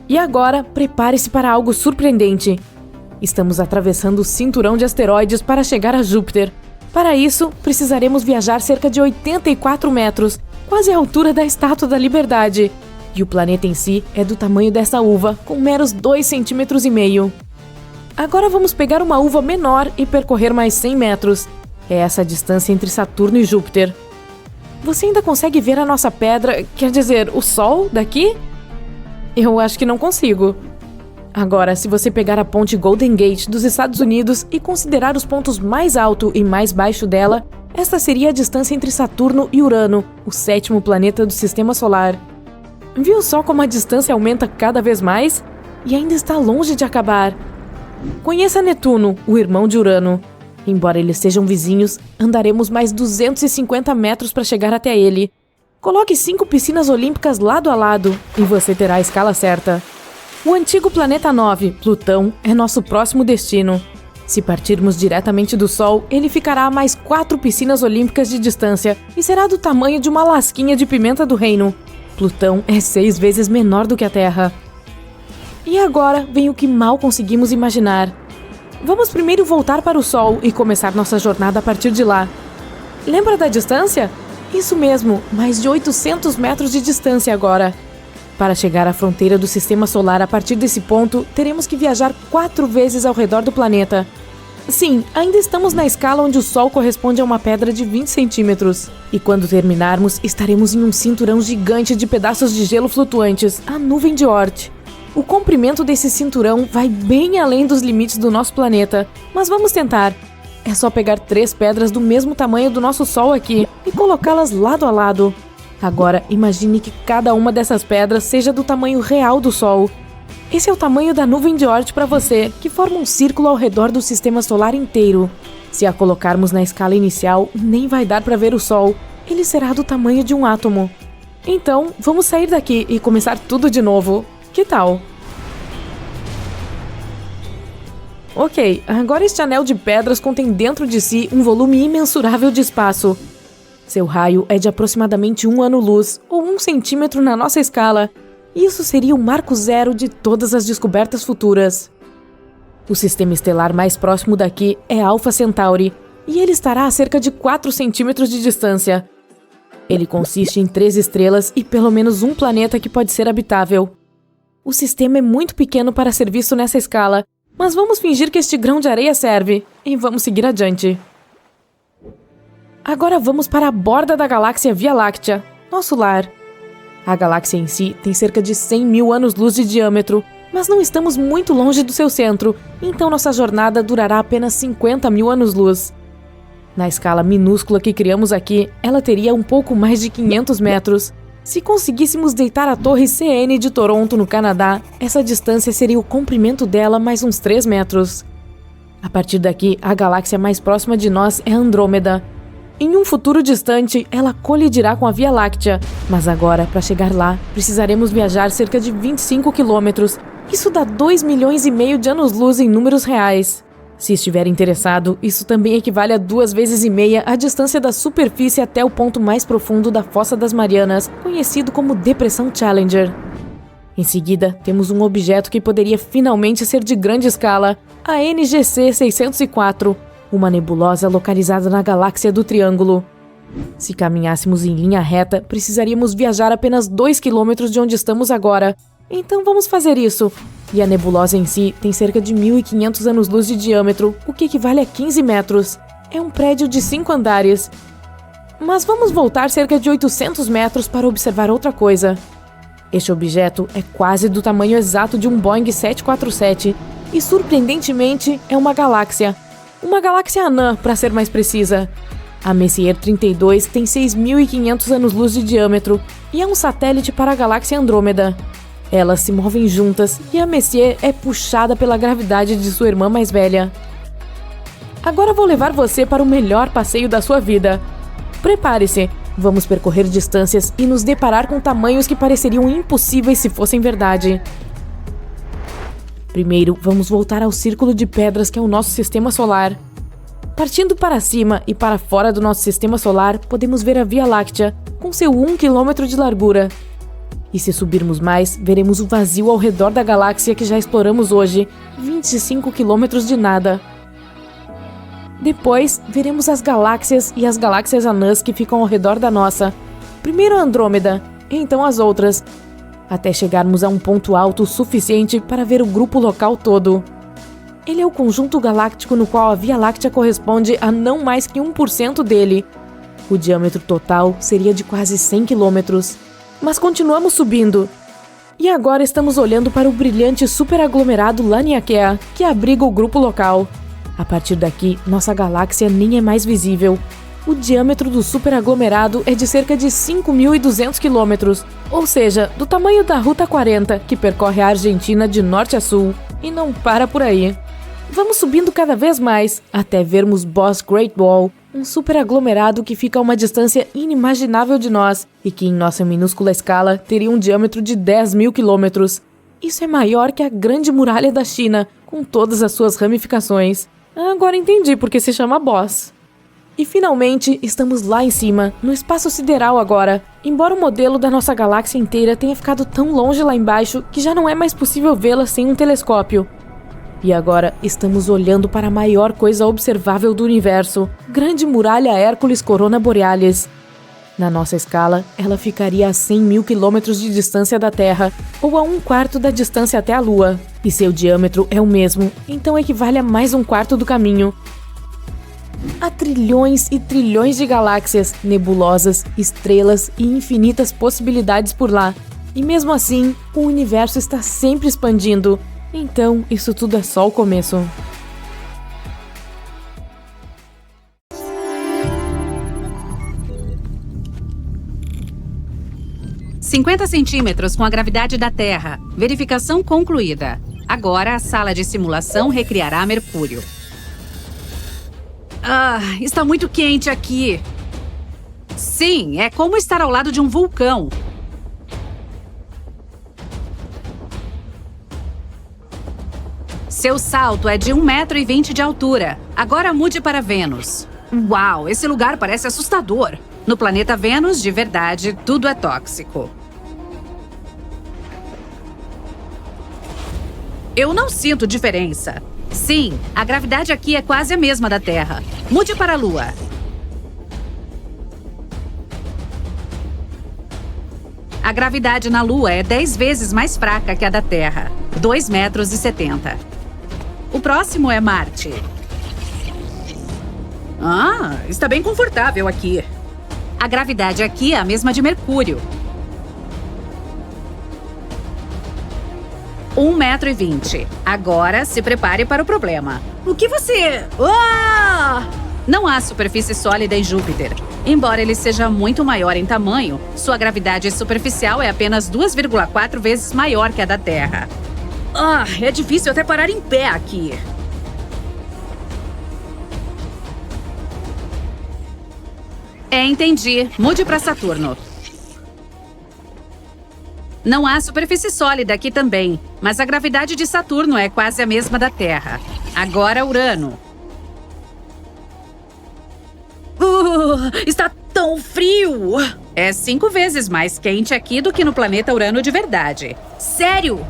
E agora, prepare-se para algo surpreendente. Estamos atravessando o cinturão de asteroides para chegar a Júpiter. Para isso, precisaremos viajar cerca de 84 metros, quase a altura da Estátua da Liberdade. E o planeta em si é do tamanho dessa uva, com meros 2,5 centímetros. Agora vamos pegar uma uva menor e percorrer mais 100 metros. É essa a distância entre Saturno e Júpiter. Você ainda consegue ver a nossa pedra, quer dizer, o Sol, daqui? Eu acho que não consigo. Agora, se você pegar a ponte Golden Gate dos Estados Unidos e considerar os pontos mais alto e mais baixo dela, esta seria a distância entre Saturno e Urano, o 7º planeta do Sistema Solar. Viu só como a distância aumenta cada vez mais? E ainda está longe de acabar. Conheça Netuno, o irmão de Urano. Embora eles sejam vizinhos, andaremos mais 250 metros para chegar até ele. Coloque 5 piscinas olímpicas lado a lado e você terá a escala certa. O antigo planeta 9, Plutão, é nosso próximo destino. Se partirmos diretamente do Sol, ele ficará a mais 4 piscinas olímpicas de distância e será do tamanho de uma lasquinha de pimenta do reino. Plutão é 6 vezes menor do que a Terra. E agora vem o que mal conseguimos imaginar. Vamos primeiro voltar para o Sol e começar nossa jornada a partir de lá. Lembra da distância? Isso mesmo, mais de 800 metros de distância agora. Para chegar à fronteira do Sistema Solar a partir desse ponto, teremos que viajar 4 vezes ao redor do planeta. Sim, ainda estamos na escala onde o Sol corresponde a uma pedra de 20 centímetros. E quando terminarmos, estaremos em um cinturão gigante de pedaços de gelo flutuantes, a nuvem de Oort. O comprimento desse cinturão vai bem além dos limites do nosso planeta, mas vamos tentar. É só pegar 3 pedras do mesmo tamanho do nosso Sol aqui e colocá-las lado a lado. Agora, imagine que cada uma dessas pedras seja do tamanho real do Sol. Esse é o tamanho da nuvem de Oort para você, que forma um círculo ao redor do sistema solar inteiro. Se a colocarmos na escala inicial, nem vai dar para ver o Sol. Ele será do tamanho de um átomo. Então, vamos sair daqui e começar tudo de novo. Que tal? Ok, agora este anel de pedras contém dentro de si um volume imensurável de espaço. Seu raio é de aproximadamente 1 ano-luz, ou 1 centímetro na nossa escala. Isso seria o marco zero de todas as descobertas futuras. O sistema estelar mais próximo daqui é Alpha Centauri, e ele estará a cerca de 4 centímetros de distância. Ele consiste em 3 estrelas e pelo menos um planeta que pode ser habitável. O sistema é muito pequeno para ser visto nessa escala, mas vamos fingir que este grão de areia serve, e vamos seguir adiante. Agora vamos para a borda da galáxia Via Láctea, nosso lar. A galáxia em si tem cerca de 100 mil anos-luz de diâmetro, mas não estamos muito longe do seu centro, então nossa jornada durará apenas 50 mil anos-luz. Na escala minúscula que criamos aqui, ela teria um pouco mais de 500 metros. Se conseguíssemos deitar a torre CN de Toronto, no Canadá, essa distância seria o comprimento dela mais uns 3 metros. A partir daqui, a galáxia mais próxima de nós é Andrômeda. Em um futuro distante, ela colidirá com a Via Láctea, mas agora, para chegar lá, precisaremos viajar cerca de 25 quilômetros. Isso dá 2 milhões e meio de anos-luz em números reais. Se estiver interessado, isso também equivale a 2,5 vezes a distância da superfície até o ponto mais profundo da Fossa das Marianas, conhecido como Depressão Challenger. Em seguida, temos um objeto que poderia finalmente ser de grande escala, a NGC 604, uma nebulosa localizada na galáxia do Triângulo. Se caminhássemos em linha reta, precisaríamos viajar apenas 2 quilômetros de onde estamos agora. Então vamos fazer isso. E a nebulosa em si tem cerca de 1.500 anos-luz de diâmetro, o que equivale a 15 metros. É um prédio de 5 andares. Mas vamos voltar cerca de 800 metros para observar outra coisa. Este objeto é quase do tamanho exato de um Boeing 747 e, surpreendentemente, é uma galáxia. Uma galáxia anã, para ser mais precisa. A Messier 32 tem 6.500 anos-luz de diâmetro e é um satélite para a galáxia Andrômeda. Elas se movem juntas e a Messier é puxada pela gravidade de sua irmã mais velha. Agora vou levar você para o melhor passeio da sua vida. Prepare-se, vamos percorrer distâncias e nos deparar com tamanhos que pareceriam impossíveis se fossem verdade. Primeiro, vamos voltar ao círculo de pedras que é o nosso sistema solar. Partindo para cima e para fora do nosso sistema solar, podemos ver a Via Láctea, com seu 1 km de largura. E se subirmos mais, veremos o vazio ao redor da galáxia que já exploramos hoje, 25 km de nada. Depois, veremos as galáxias e as galáxias anãs que ficam ao redor da nossa. Primeiro a Andrômeda, e então as outras, até chegarmos a um ponto alto o suficiente para ver o grupo local todo. Ele é o conjunto galáctico no qual a Via Láctea corresponde a não mais que 1% dele. O diâmetro total seria de quase 100 quilômetros. Mas continuamos subindo. E agora estamos olhando para o brilhante superaglomerado Laniakea, que abriga o grupo local. A partir daqui, nossa galáxia nem é mais visível. O diâmetro do superaglomerado é de cerca de 5.200 quilômetros, ou seja, do tamanho da Ruta 40, que percorre a Argentina de norte a sul. E não para por aí. Vamos subindo cada vez mais, até vermos Boss Great Wall, um superaglomerado que fica a uma distância inimaginável de nós e que, em nossa minúscula escala, teria um diâmetro de 10.000 quilômetros. Isso é maior que a Grande Muralha da China, com todas as suas ramificações. Agora entendi por que se chama Boss. E finalmente, estamos lá em cima, no espaço sideral agora. Embora o modelo da nossa galáxia inteira tenha ficado tão longe lá embaixo que já não é mais possível vê-la sem um telescópio. E agora estamos olhando para a maior coisa observável do universo, Grande Muralha Hércules Corona Borealis. Na nossa escala, ela ficaria a 100.000 quilômetros de distância da Terra, ou a 1/4 da distância até a Lua. E seu diâmetro é o mesmo, então equivale a mais 1/4 do caminho. Há trilhões e trilhões de galáxias, nebulosas, estrelas e infinitas possibilidades por lá. E mesmo assim, o universo está sempre expandindo. Então, isso tudo é só o começo. 50 centímetros com a gravidade da Terra. Verificação concluída. Agora a sala de simulação recriará Mercúrio. Está muito quente aqui. Sim, é como estar ao lado de um vulcão. Seu salto é de 1,20 m de altura. Agora mude para Vênus. Uau, esse lugar parece assustador. No planeta Vênus, de verdade, tudo é tóxico. Eu não sinto diferença. Sim, a gravidade aqui é quase a mesma da Terra. Mude para a Lua. A gravidade na Lua é 10 vezes mais fraca que a da Terra. 2,70 m. O próximo é Marte. Está bem confortável aqui. A gravidade aqui é a mesma de Mercúrio. 1,20 m. Agora, se prepare para o problema. O que você... Não há superfície sólida em Júpiter. Embora ele seja muito maior em tamanho, sua gravidade superficial é apenas 2,4 vezes maior que a da Terra. É difícil até parar em pé aqui. Entendi. Mude para Saturno. Não há superfície sólida aqui também, mas a gravidade de Saturno é quase a mesma da Terra. Agora Urano. Está tão frio! É 5 vezes mais quente aqui do que no planeta Urano de verdade. Sério?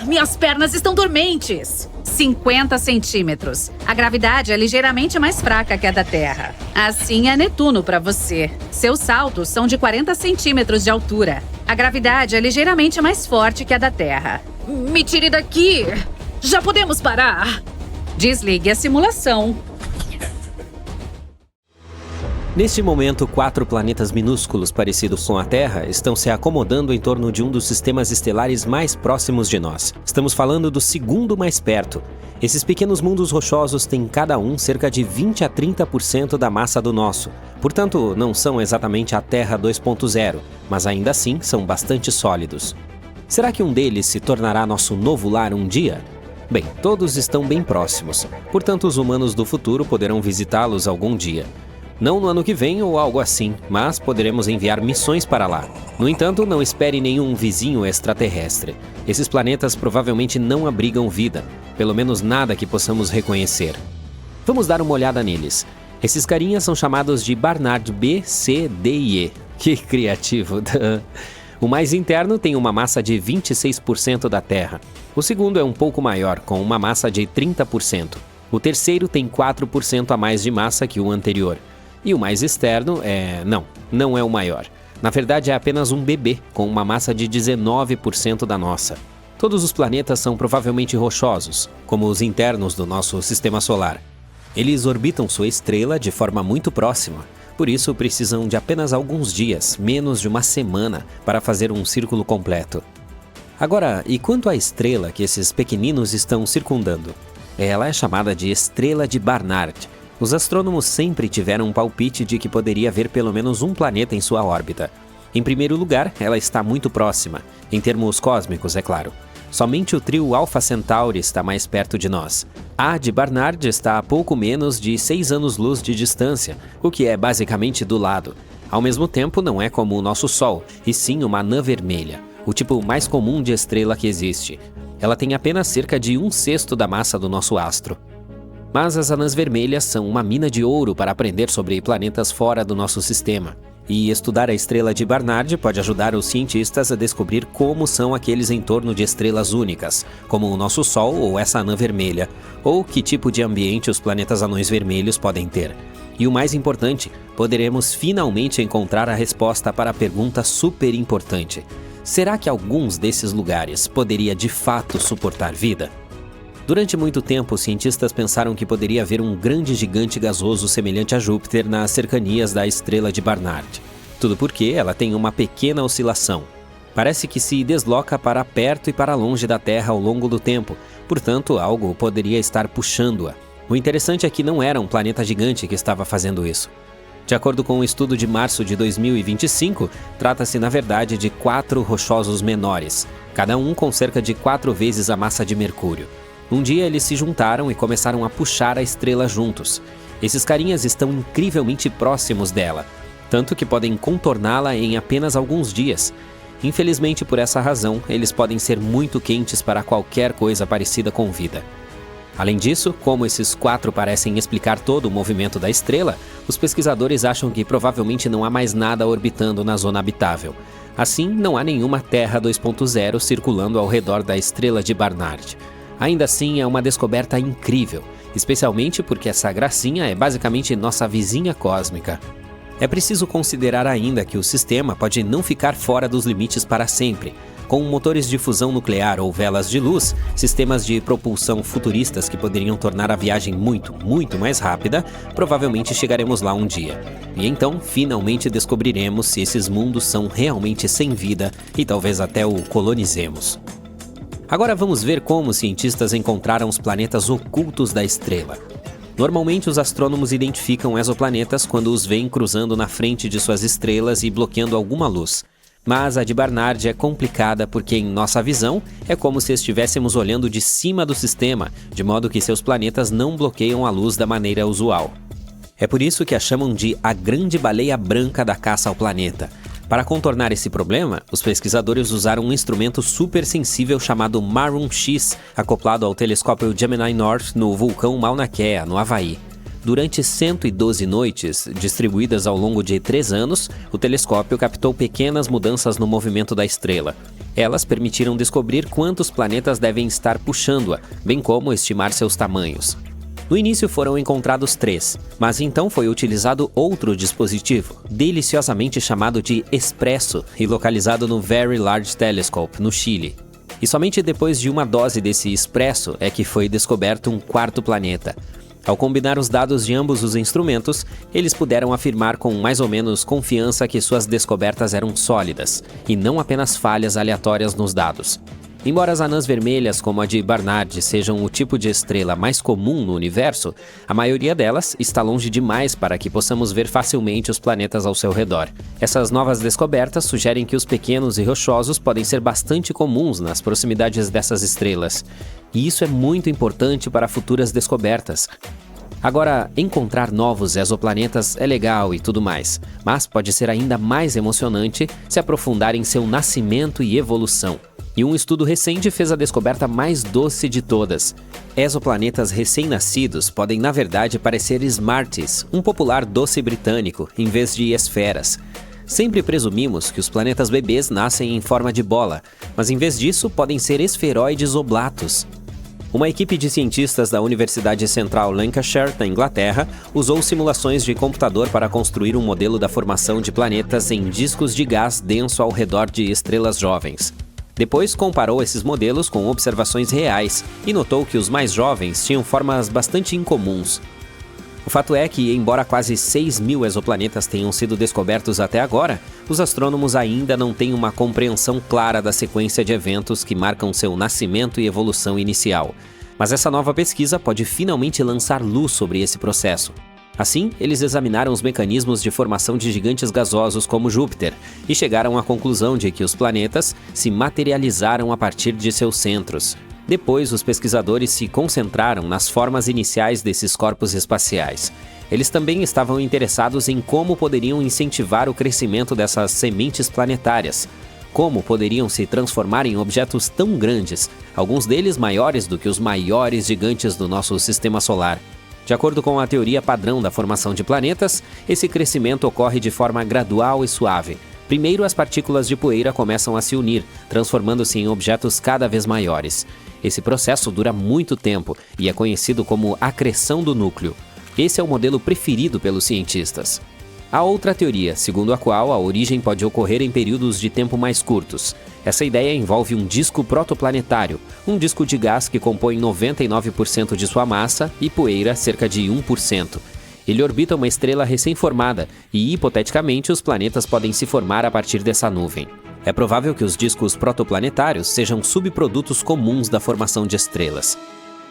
Minhas pernas estão dormentes! 50 centímetros. A gravidade é ligeiramente mais fraca que a da Terra. Assim é Netuno para você. Seus saltos são de 40 centímetros de altura. A gravidade é ligeiramente mais forte que a da Terra. Me tire daqui! Já podemos parar! Desligue a simulação. Neste momento, 4 planetas minúsculos parecidos com a Terra estão se acomodando em torno de um dos sistemas estelares mais próximos de nós. Estamos falando do segundo mais perto. Esses pequenos mundos rochosos têm cada um cerca de 20 a 30% da massa do nosso. Portanto, não são exatamente a Terra 2.0, mas ainda assim são bastante sólidos. Será que um deles se tornará nosso novo lar um dia? Bem, todos estão bem próximos, portanto os humanos do futuro poderão visitá-los algum dia. Não no ano que vem ou algo assim, mas poderemos enviar missões para lá. No entanto, não espere nenhum vizinho extraterrestre. Esses planetas provavelmente não abrigam vida, pelo menos nada que possamos reconhecer. Vamos dar uma olhada neles. Esses carinhas são chamados de Barnard B, C, D e E. Que criativo! O mais interno tem uma massa de 26% da Terra. O segundo é um pouco maior, com uma massa de 30%. O terceiro tem 4% a mais de massa que o anterior. E o mais externo não é o maior. Na verdade, é apenas um bebê, com uma massa de 19% da nossa. Todos os planetas são provavelmente rochosos, como os internos do nosso sistema solar. Eles orbitam sua estrela de forma muito próxima, por isso precisam de apenas alguns dias, menos de uma semana, para fazer um círculo completo. Agora, e quanto à estrela que esses pequeninos estão circundando? Ela é chamada de Estrela de Barnard. Os astrônomos sempre tiveram um palpite de que poderia haver pelo menos um planeta em sua órbita. Em primeiro lugar, ela está muito próxima, em termos cósmicos, é claro. Somente o trio Alpha Centauri está mais perto de nós. A de Barnard está a pouco menos de 6 anos-luz de distância, o que é basicamente do lado. Ao mesmo tempo, não é como o nosso Sol, e sim uma anã vermelha, o tipo mais comum de estrela que existe. Ela tem apenas cerca de 1/6 da massa do nosso astro. Mas as anãs vermelhas são uma mina de ouro para aprender sobre planetas fora do nosso sistema. E estudar a estrela de Barnard pode ajudar os cientistas a descobrir como são aqueles em torno de estrelas únicas, como o nosso Sol ou essa anã vermelha, ou que tipo de ambiente os planetas anões vermelhos podem ter. E o mais importante, poderemos finalmente encontrar a resposta para a pergunta super importante: será que alguns desses lugares poderia de fato suportar vida? Durante muito tempo, os cientistas pensaram que poderia haver um grande gigante gasoso semelhante a Júpiter nas cercanias da estrela de Barnard. Tudo porque ela tem uma pequena oscilação. Parece que se desloca para perto e para longe da Terra ao longo do tempo, portanto, algo poderia estar puxando-a. O interessante é que não era um planeta gigante que estava fazendo isso. De acordo com um estudo de março de 2025, trata-se na verdade de 4 rochosos menores, cada um com cerca de 4 vezes a massa de Mercúrio. Um dia eles se juntaram e começaram a puxar a estrela juntos. Esses carinhas estão incrivelmente próximos dela, tanto que podem contorná-la em apenas alguns dias. Infelizmente, por essa razão, eles podem ser muito quentes para qualquer coisa parecida com vida. Além disso, como esses 4 parecem explicar todo o movimento da estrela, os pesquisadores acham que provavelmente não há mais nada orbitando na zona habitável. Assim, não há nenhuma Terra 2.0 circulando ao redor da estrela de Barnard. Ainda assim, é uma descoberta incrível, especialmente porque essa gracinha é basicamente nossa vizinha cósmica. É preciso considerar ainda que o sistema pode não ficar fora dos limites para sempre. Com motores de fusão nuclear ou velas de luz, sistemas de propulsão futuristas que poderiam tornar a viagem muito mais rápida, provavelmente chegaremos lá um dia. E então, finalmente descobriremos se esses mundos são realmente sem vida e talvez até o colonizemos. Agora vamos ver como os cientistas encontraram os planetas ocultos da estrela. Normalmente, os astrônomos identificam exoplanetas quando os veem cruzando na frente de suas estrelas e bloqueando alguma luz. Mas a de Barnard é complicada porque, em nossa visão, é como se estivéssemos olhando de cima do sistema, de modo que seus planetas não bloqueiam a luz da maneira usual. É por isso que a chamam de a grande baleia branca da caça ao planeta. Para contornar esse problema, os pesquisadores usaram um instrumento super sensível chamado Maroon X, acoplado ao telescópio Gemini North no vulcão Mauna Kea, no Havaí. Durante 112 noites, distribuídas ao longo de 3 anos, o telescópio captou pequenas mudanças no movimento da estrela. Elas permitiram descobrir quantos planetas devem estar puxando-a, bem como estimar seus tamanhos. No início foram encontrados 3, mas então foi utilizado outro dispositivo, deliciosamente chamado de Espresso e localizado no Very Large Telescope, no Chile. E somente depois de uma dose desse Espresso é que foi descoberto um 4º planeta. Ao combinar os dados de ambos os instrumentos, eles puderam afirmar com mais ou menos confiança que suas descobertas eram sólidas, e não apenas falhas aleatórias nos dados. Embora as anãs vermelhas, como a de Barnard, sejam o tipo de estrela mais comum no universo, a maioria delas está longe demais para que possamos ver facilmente os planetas ao seu redor. Essas novas descobertas sugerem que os pequenos e rochosos podem ser bastante comuns nas proximidades dessas estrelas. E isso é muito importante para futuras descobertas. Agora, encontrar novos exoplanetas é legal e tudo mais, mas pode ser ainda mais emocionante se aprofundar em seu nascimento e evolução. E um estudo recente fez a descoberta mais doce de todas. Exoplanetas recém-nascidos podem, na verdade, parecer Smarties, um popular doce britânico, em vez de esferas. Sempre presumimos que os planetas bebês nascem em forma de bola, mas em vez disso podem ser esferoides oblatos. Uma equipe de cientistas da Universidade Central Lancashire, na Inglaterra, usou simulações de computador para construir um modelo da formação de planetas em discos de gás denso ao redor de estrelas jovens. Depois comparou esses modelos com observações reais e notou que os mais jovens tinham formas bastante incomuns. O fato é que, embora quase 6.000 exoplanetas tenham sido descobertos até agora, os astrônomos ainda não têm uma compreensão clara da sequência de eventos que marcam seu nascimento e evolução inicial. Mas essa nova pesquisa pode finalmente lançar luz sobre esse processo. Assim, eles examinaram os mecanismos de formação de gigantes gasosos como Júpiter e chegaram à conclusão de que os planetas se materializaram a partir de seus centros. Depois, os pesquisadores se concentraram nas formas iniciais desses corpos espaciais. Eles também estavam interessados em como poderiam incentivar o crescimento dessas sementes planetárias. Como poderiam se transformar em objetos tão grandes, alguns deles maiores do que os maiores gigantes do nosso sistema solar. De acordo com a teoria padrão da formação de planetas, esse crescimento ocorre de forma gradual e suave. Primeiro, as partículas de poeira começam a se unir, transformando-se em objetos cada vez maiores. Esse processo dura muito tempo e é conhecido como acreção do núcleo. Esse é o modelo preferido pelos cientistas. Há outra teoria, segundo a qual a origem pode ocorrer em períodos de tempo mais curtos. Essa ideia envolve um disco protoplanetário, um disco de gás que compõe 99% de sua massa e poeira cerca de 1%. Ele orbita uma estrela recém-formada e, hipoteticamente, os planetas podem se formar a partir dessa nuvem. É provável que os discos protoplanetários sejam subprodutos comuns da formação de estrelas.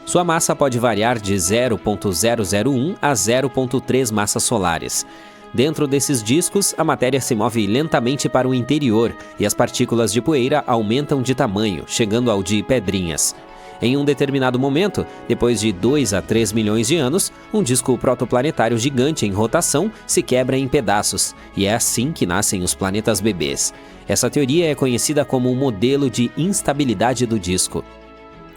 Sua massa pode variar de 0,001 a 0,3 massas solares. Dentro desses discos, a matéria se move lentamente para o interior e as partículas de poeira aumentam de tamanho, chegando ao de pedrinhas. Em um determinado momento, depois de 2 a 3 milhões de anos, um disco protoplanetário gigante em rotação se quebra em pedaços, e é assim que nascem os planetas bebês. Essa teoria é conhecida como o modelo de instabilidade do disco.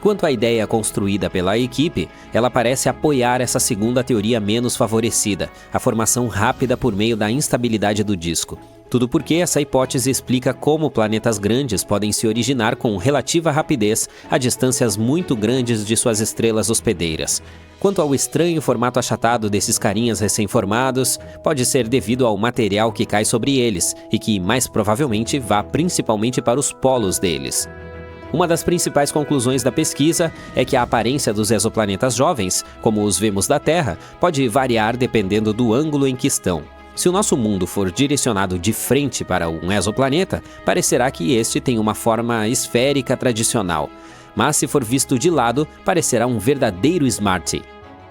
Quanto à ideia construída pela equipe, ela parece apoiar essa segunda teoria menos favorecida, a formação rápida por meio da instabilidade do disco. Tudo porque essa hipótese explica como planetas grandes podem se originar com relativa rapidez a distâncias muito grandes de suas estrelas hospedeiras. Quanto ao estranho formato achatado desses carinhas recém-formados, pode ser devido ao material que cai sobre eles e que, mais provavelmente, vá principalmente para os polos deles. Uma das principais conclusões da pesquisa é que a aparência dos exoplanetas jovens, como os vemos da Terra, pode variar dependendo do ângulo em que estão. Se o nosso mundo for direcionado de frente para um exoplaneta, parecerá que este tem uma forma esférica tradicional. Mas se for visto de lado, parecerá um verdadeiro Smarty.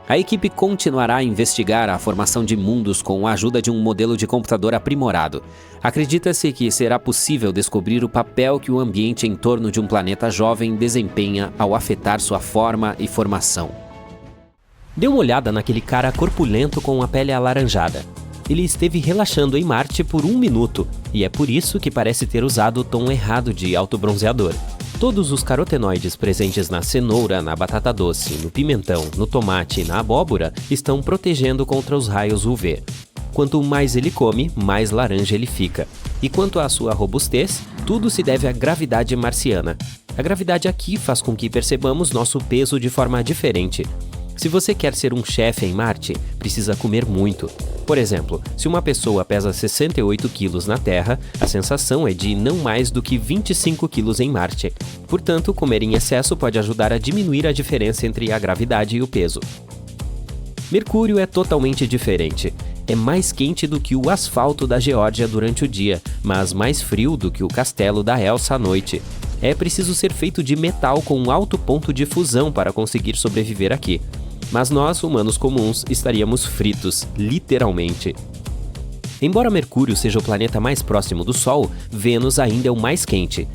A equipe continuará a investigar a formação de mundos com a ajuda de um modelo de computador aprimorado. Acredita-se que será possível descobrir o papel que o ambiente em torno de um planeta jovem desempenha ao afetar sua forma e formação. Dê uma olhada naquele cara corpulento com a pele alaranjada. Ele esteve relaxando em Marte por 1 minuto, e é por isso que parece ter usado o tom errado de autobronzeador. Todos os carotenoides presentes na cenoura, na batata doce, no pimentão, no tomate e na abóbora estão protegendo contra os raios UV. Quanto mais ele come, mais laranja ele fica. E quanto à sua robustez, tudo se deve à gravidade marciana. A gravidade aqui faz com que percebamos nosso peso de forma diferente. Se você quer ser um chefe em Marte, precisa comer muito. Por exemplo, se uma pessoa pesa 68 quilos na Terra, a sensação é de não mais do que 25 quilos em Marte. Portanto, comer em excesso pode ajudar a diminuir a diferença entre a gravidade e o peso. Mercúrio é totalmente diferente. É mais quente do que o asfalto da Geórgia durante o dia, mas mais frio do que o castelo da Elsa à noite. É preciso ser feito de metal com um alto ponto de fusão para conseguir sobreviver aqui. Mas nós, humanos comuns, estaríamos fritos, literalmente. Embora Mercúrio seja o planeta mais próximo do Sol, Vênus ainda é o mais quente.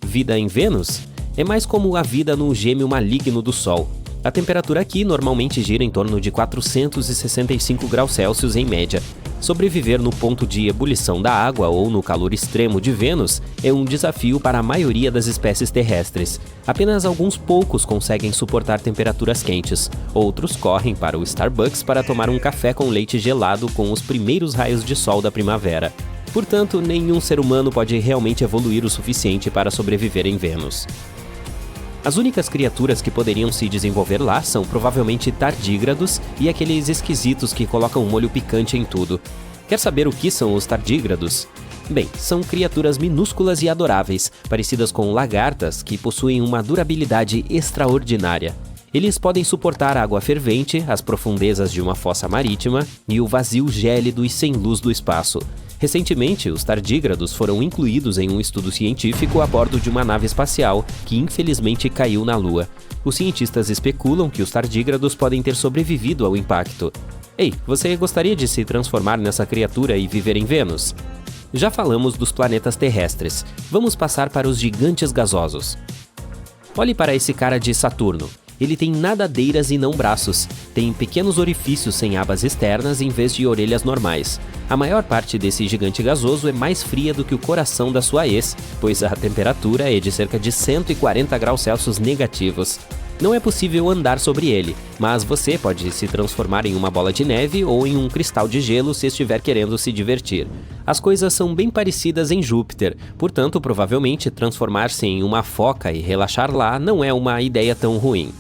Vida em Vênus? É mais como a vida no gêmeo maligno do Sol. A temperatura aqui normalmente gira em torno de 465 graus Celsius em média. Sobreviver no ponto de ebulição da água ou no calor extremo de Vênus é um desafio para a maioria das espécies terrestres. Apenas alguns poucos conseguem suportar temperaturas quentes. Outros correm para o Starbucks para tomar um café com leite gelado com os primeiros raios de sol da primavera. Portanto, nenhum ser humano pode realmente evoluir o suficiente para sobreviver em Vênus. As únicas criaturas que poderiam se desenvolver lá são provavelmente tardígrados e aqueles esquisitos que colocam molho picante em tudo. Quer saber o que são os tardígrados? Bem, são criaturas minúsculas e adoráveis, parecidas com lagartas que possuem uma durabilidade extraordinária. Eles podem suportar a água fervente, as profundezas de uma fossa marítima e o vazio gélido e sem luz do espaço. Recentemente, os tardígrados foram incluídos em um estudo científico a bordo de uma nave espacial que infelizmente caiu na Lua. Os cientistas especulam que os tardígrados podem ter sobrevivido ao impacto. Ei, você gostaria de se transformar nessa criatura e viver em Vênus? Já falamos dos planetas terrestres. Vamos passar para os gigantes gasosos. Olhe para esse cara de Saturno. Ele tem nadadeiras e não braços. Tem pequenos orifícios sem abas externas em vez de orelhas normais. A maior parte desse gigante gasoso é mais fria do que o coração da sua ex, pois a temperatura é de cerca de 140 graus Celsius negativos. Não é possível andar sobre ele, mas você pode se transformar em uma bola de neve ou em um cristal de gelo se estiver querendo se divertir. As coisas são bem parecidas em Júpiter, portanto, provavelmente transformar-se em uma foca e relaxar lá não é uma ideia tão ruim.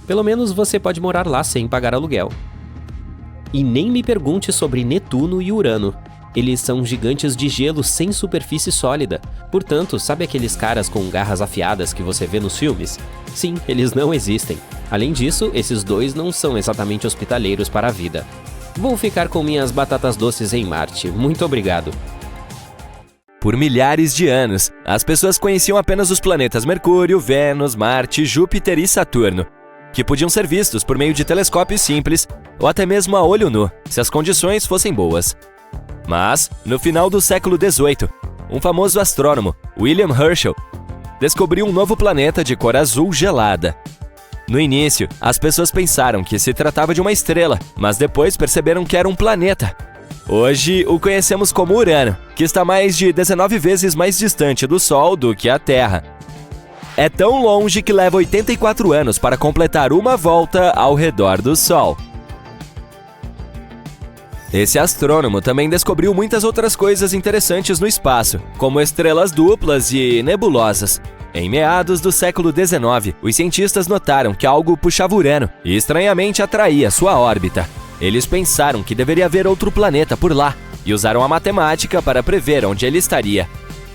Pelo menos você pode morar lá sem pagar aluguel. E nem me pergunte sobre Netuno e Urano. Eles são gigantes de gelo sem superfície sólida. Portanto, sabe aqueles caras com garras afiadas que você vê nos filmes? Sim, eles não existem. Além disso, esses dois não são exatamente hospitaleiros para a vida. Vou ficar com minhas batatas doces em Marte. Muito obrigado. Por milhares de anos, as pessoas conheciam apenas os planetas Mercúrio, Vênus, Marte, Júpiter e Saturno, que podiam ser vistos por meio de telescópios simples ou até mesmo a olho nu, se as condições fossem boas. Mas, no final do século XVIII, um famoso astrônomo, William Herschel, descobriu um novo planeta de cor azul gelada. No início, as pessoas pensaram que se tratava de uma estrela, mas depois perceberam que era um planeta. Hoje, o conhecemos como Urano, que está mais de 19 vezes mais distante do Sol do que a Terra. É tão longe que leva 84 anos para completar uma volta ao redor do Sol. Esse astrônomo também descobriu muitas outras coisas interessantes no espaço, como estrelas duplas e nebulosas. Em meados do século XIX, os cientistas notaram que algo puxava Urano e estranhamente atraía sua órbita. Eles pensaram que deveria haver outro planeta por lá e usaram a matemática para prever onde ele estaria.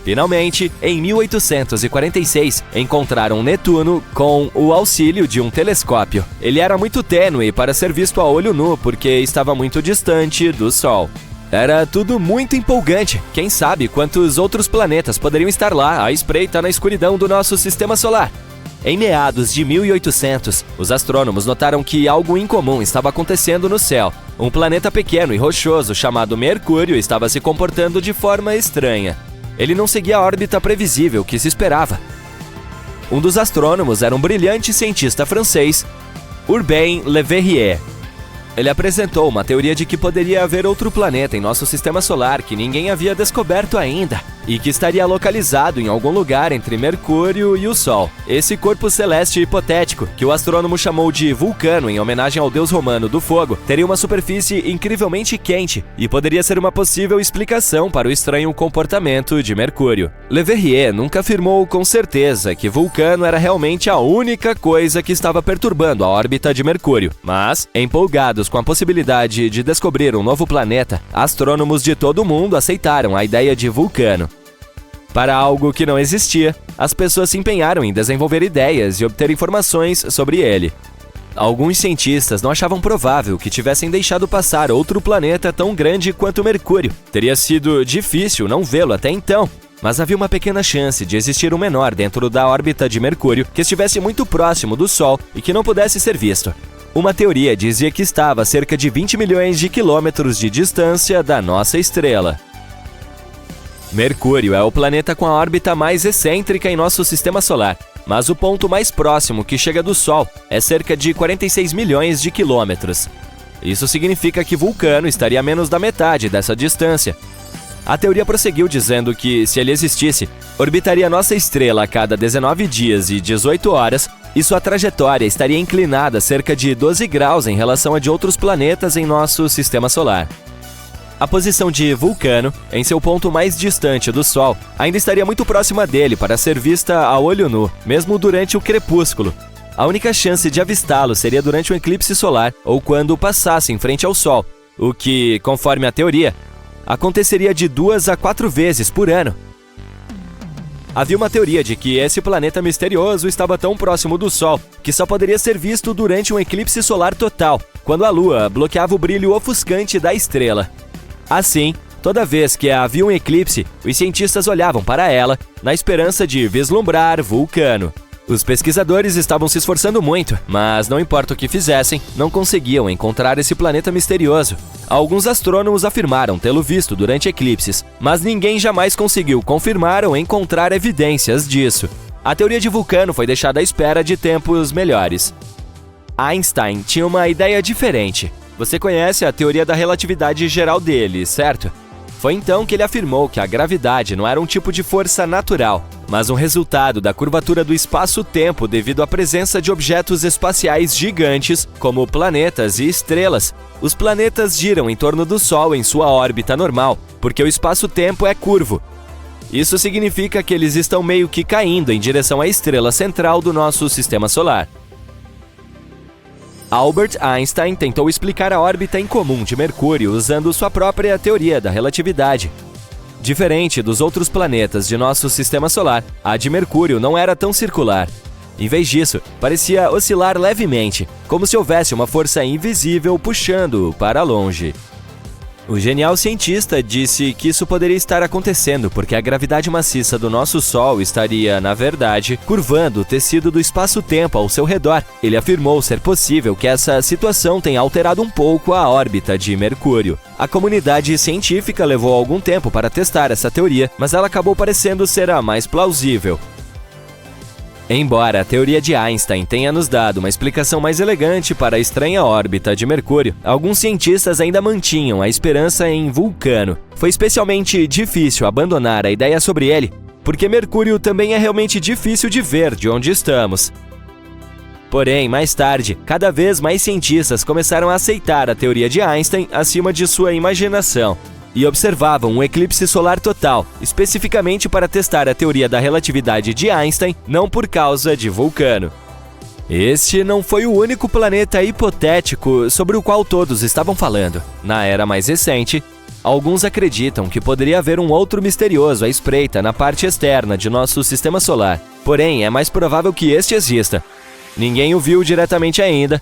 Finalmente, em 1846, encontraram Netuno com o auxílio de um telescópio. Ele era muito tênue para ser visto a olho nu porque estava muito distante do Sol. Era tudo muito empolgante. Quem sabe quantos outros planetas poderiam estar lá à espreita na escuridão do nosso sistema solar? Em meados de 1800, os astrônomos notaram que algo incomum estava acontecendo no céu. Um planeta pequeno e rochoso chamado Mercúrio estava se comportando de forma estranha. Ele não seguia a órbita previsível que se esperava. Um dos astrônomos era um brilhante cientista francês, Urbain Le Verrier. Ele apresentou uma teoria de que poderia haver outro planeta em nosso sistema solar que ninguém havia descoberto ainda e que estaria localizado em algum lugar entre Mercúrio e o Sol. Esse corpo celeste hipotético, que o astrônomo chamou de Vulcano em homenagem ao deus romano do fogo, teria uma superfície incrivelmente quente e poderia ser uma possível explicação para o estranho comportamento de Mercúrio. Le Verrier nunca afirmou com certeza que Vulcano era realmente a única coisa que estava perturbando a órbita de Mercúrio, mas, empolgados com a possibilidade de descobrir um novo planeta, astrônomos de todo o mundo aceitaram a ideia de Vulcano. Para algo que não existia, as pessoas se empenharam em desenvolver ideias e obter informações sobre ele. Alguns cientistas não achavam provável que tivessem deixado passar outro planeta tão grande quanto Mercúrio. Teria sido difícil não vê-lo até então, mas havia uma pequena chance de existir um menor dentro da órbita de Mercúrio que estivesse muito próximo do Sol e que não pudesse ser visto. Uma teoria dizia que estava a cerca de 20 milhões de quilômetros de distância da nossa estrela. Mercúrio é o planeta com a órbita mais excêntrica em nosso sistema solar, mas o ponto mais próximo que chega do Sol é cerca de 46 milhões de quilômetros. Isso significa que Vulcano estaria a menos da metade dessa distância. A teoria prosseguiu dizendo que, se ele existisse, orbitaria nossa estrela a cada 19 dias e 18 horas, e sua trajetória estaria inclinada cerca de 12 graus em relação a de outros planetas em nosso sistema solar. A posição de Vulcano, em seu ponto mais distante do Sol, ainda estaria muito próxima dele para ser vista a olho nu, mesmo durante o crepúsculo. A única chance de avistá-lo seria durante um eclipse solar ou quando passasse em frente ao Sol, o que, conforme a teoria, aconteceria de 2 a 4 vezes por ano. Havia uma teoria de que esse planeta misterioso estava tão próximo do Sol que só poderia ser visto durante um eclipse solar total, quando a Lua bloqueava o brilho ofuscante da estrela. Assim, toda vez que havia um eclipse, os cientistas olhavam para ela na esperança de vislumbrar Vulcano. Os pesquisadores estavam se esforçando muito, mas não importa o que fizessem, não conseguiam encontrar esse planeta misterioso. Alguns astrônomos afirmaram tê-lo visto durante eclipses, mas ninguém jamais conseguiu confirmar ou encontrar evidências disso. A teoria de Vulcano foi deixada à espera de tempos melhores. Einstein tinha uma ideia diferente. Você conhece a teoria da relatividade geral dele, certo? Foi então que ele afirmou que a gravidade não era um tipo de força natural, mas um resultado da curvatura do espaço-tempo devido à presença de objetos espaciais gigantes, como planetas e estrelas. Os planetas giram em torno do Sol em sua órbita normal, porque o espaço-tempo é curvo. Isso significa que eles estão meio que caindo em direção à estrela central do nosso sistema solar. Albert Einstein tentou explicar a órbita incomum de Mercúrio usando sua própria teoria da relatividade. Diferente dos outros planetas de nosso sistema solar, a de Mercúrio não era tão circular. Em vez disso, parecia oscilar levemente, como se houvesse uma força invisível puxando-o para longe. O genial cientista disse que isso poderia estar acontecendo porque a gravidade maciça do nosso Sol estaria, na verdade, curvando o tecido do espaço-tempo ao seu redor. Ele afirmou ser possível que essa situação tenha alterado um pouco a órbita de Mercúrio. A comunidade científica levou algum tempo para testar essa teoria, mas ela acabou parecendo ser a mais plausível. Embora a teoria de Einstein tenha nos dado uma explicação mais elegante para a estranha órbita de Mercúrio, alguns cientistas ainda mantinham a esperança em Vulcano. Foi especialmente difícil abandonar a ideia sobre ele, porque Mercúrio também é realmente difícil de ver de onde estamos. Porém, mais tarde, cada vez mais cientistas começaram a aceitar a teoria de Einstein acima de sua imaginação e observavam um eclipse solar total, especificamente para testar a teoria da relatividade de Einstein, não por causa de Vulcano. Este não foi o único planeta hipotético sobre o qual todos estavam falando. Na era mais recente, alguns acreditam que poderia haver um outro misterioso à espreita na parte externa de nosso sistema solar. Porém, é mais provável que este exista. Ninguém o viu diretamente ainda,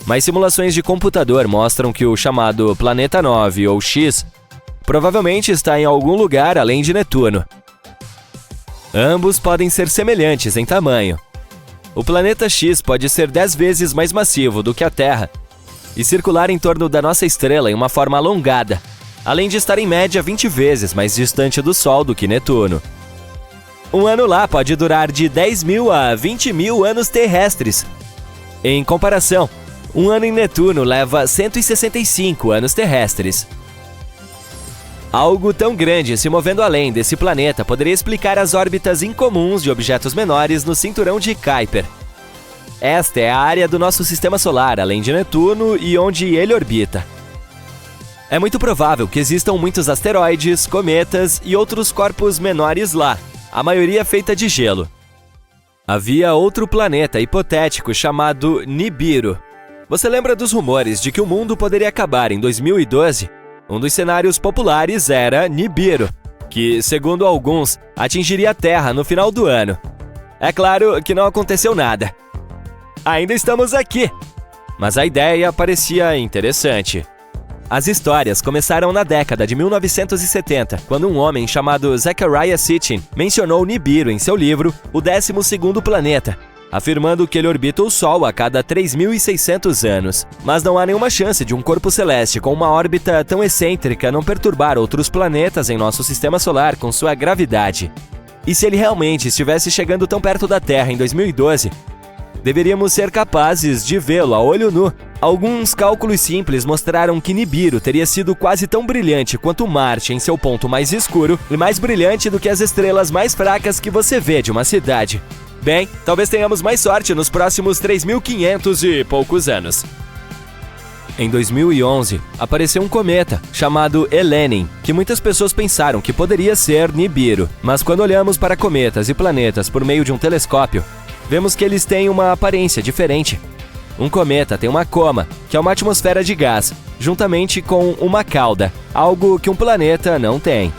mas simulações de computador mostram que o chamado Planeta 9 ou X provavelmente está em algum lugar além de Netuno. Ambos podem ser semelhantes em tamanho. O planeta X pode ser 10 vezes mais massivo do que a Terra e circular em torno da nossa estrela em uma forma alongada, além de estar em média 20 vezes mais distante do Sol do que Netuno. Um ano lá pode durar de 10.000 a 20.000 anos terrestres. Em comparação, um ano em Netuno leva 165 anos terrestres. Algo tão grande se movendo além desse planeta poderia explicar as órbitas incomuns de objetos menores no cinturão de Kuiper. Esta é a área do nosso sistema solar, além de Netuno e onde ele orbita. É muito provável que existam muitos asteroides, cometas e outros corpos menores lá, a maioria feita de gelo. Havia outro planeta hipotético chamado Nibiru. Você lembra dos rumores de que o mundo poderia acabar em 2012? Um dos cenários populares era Nibiru, que, segundo alguns, atingiria a Terra no final do ano. É claro que não aconteceu nada. Ainda estamos aqui! Mas a ideia parecia interessante. As histórias começaram na década de 1970, quando um homem chamado Zecharia Sitchin mencionou Nibiru em seu livro O 12º Planeta, afirmando que ele orbita o Sol a cada 3.600 anos. Mas não há nenhuma chance de um corpo celeste com uma órbita tão excêntrica não perturbar outros planetas em nosso sistema solar com sua gravidade. E se ele realmente estivesse chegando tão perto da Terra em 2012, deveríamos ser capazes de vê-lo a olho nu. Alguns cálculos simples mostraram que Nibiru teria sido quase tão brilhante quanto Marte em seu ponto mais escuro e mais brilhante do que as estrelas mais fracas que você vê de uma cidade. Bem, talvez tenhamos mais sorte nos próximos 3.500 e poucos anos. Em 2011, apareceu um cometa chamado Elenin, que muitas pessoas pensaram que poderia ser Nibiru. Mas quando olhamos para cometas e planetas por meio de um telescópio, vemos que eles têm uma aparência diferente. Um cometa tem uma coma, que é uma atmosfera de gás, juntamente com uma cauda, algo que um planeta não tem.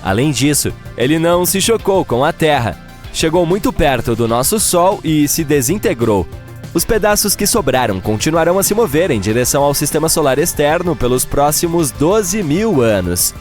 Além disso, ele não se chocou com a Terra. Chegou muito perto do nosso Sol e se desintegrou. Os pedaços que sobraram continuarão a se mover em direção ao sistema solar externo pelos próximos 12.000 anos.